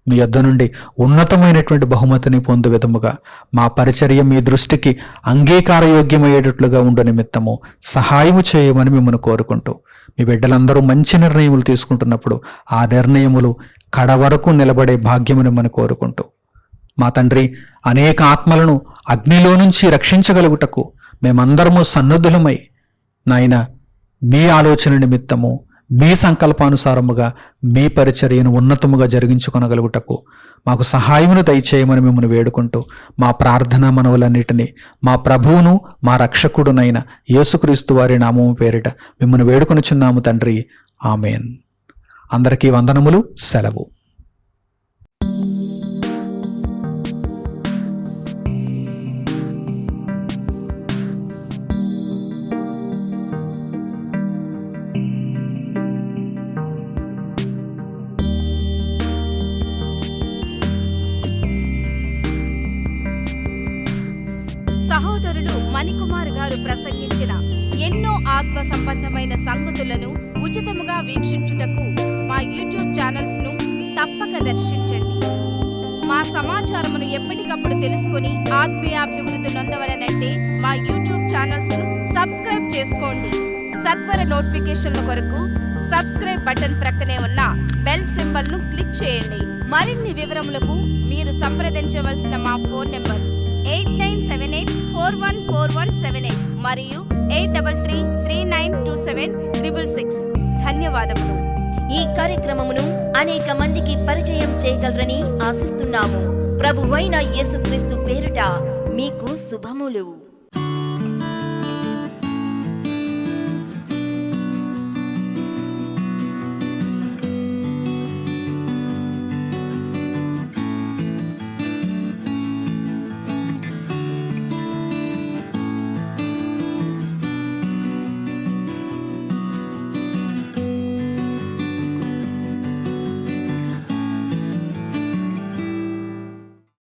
మీ యొద్ద నుండి ఉన్నతమైనటువంటి బహుమతిని పొందు విధముగా మా పరిచర్య మీ దృష్టికి అంగీకారయోగ్యమయ్యేటట్లుగా ఉండు నిమిత్తము సహాయము చేయమని మిమ్మల్ని కోరుకుంటూ, మీ బిడ్డలందరూ మంచి నిర్ణయములు తీసుకుంటున్నప్పుడు ఆ నిర్ణయములు కడవరకు నిలబడే భాగ్యమును మనం కోరుకుంటూ, మా తండ్రి, అనేక ఆత్మలను అగ్నిలో నుంచి రక్షించగలుగుటకు మేమందరము సన్నద్ధులమై నాయన మీ ఆలోచన నిమిత్తము, మీ సంకల్పానుసారముగా మీ పరిచర్యను ఉన్నతముగా జరిగించుకొనగలుగుటకు మాకు సహాయమును దయచేయమని మిమ్మల్ని వేడుకుంటూ, మా ప్రార్థన మనవులన్నిటినీ మా ప్రభువును మా రక్షకుడునైన యేసుక్రీస్తు వారి నామము పేరిట మిమ్మల్ని వేడుకొనుచున్నాము తండ్రి. ఆమెన్. అందరికీ వందనములు. సెలవు. సహోదరులు మణికుమార్ గారు ప్రసంగించిన ఎన్నో ఆత్మ సంబంధమైన సంగతులను ఉచితముగా వీక్షించుటకు మా యూట్యూబ్ ఛానల్స్ ను తప్పక దర్శించండి. మా సమాచారమును ఎప్పటికప్పుడు తెలుసుకుని ఆత్మీయాభివృద్ధి నొందవలనంటే మా యూట్యూబ్ ఛానల్స్ ను సబ్స్క్రైబ్ చేసుకోండి. సత్వర నోటిఫికేషన్ల కొరకు సబ్స్క్రైబ్ బటన్ ప్రక్కనే ఉన్న బెల్ సింబల్ ను క్లిక్ చేయండి. మరిన్ని వివరములకు మీరు సంప్రదించవలసిన మా ఫోన్ నెంబర్స్ 8978414178 మరియు 8333927666. ధన్యవాదములు. ఈ కార్యక్రమమును అనేక మందికి పరిచయం చేయగలరని ఆశిస్తున్నాము. ప్రభువైన యేసుక్రీస్తు పేరిట మీకు శుభములు.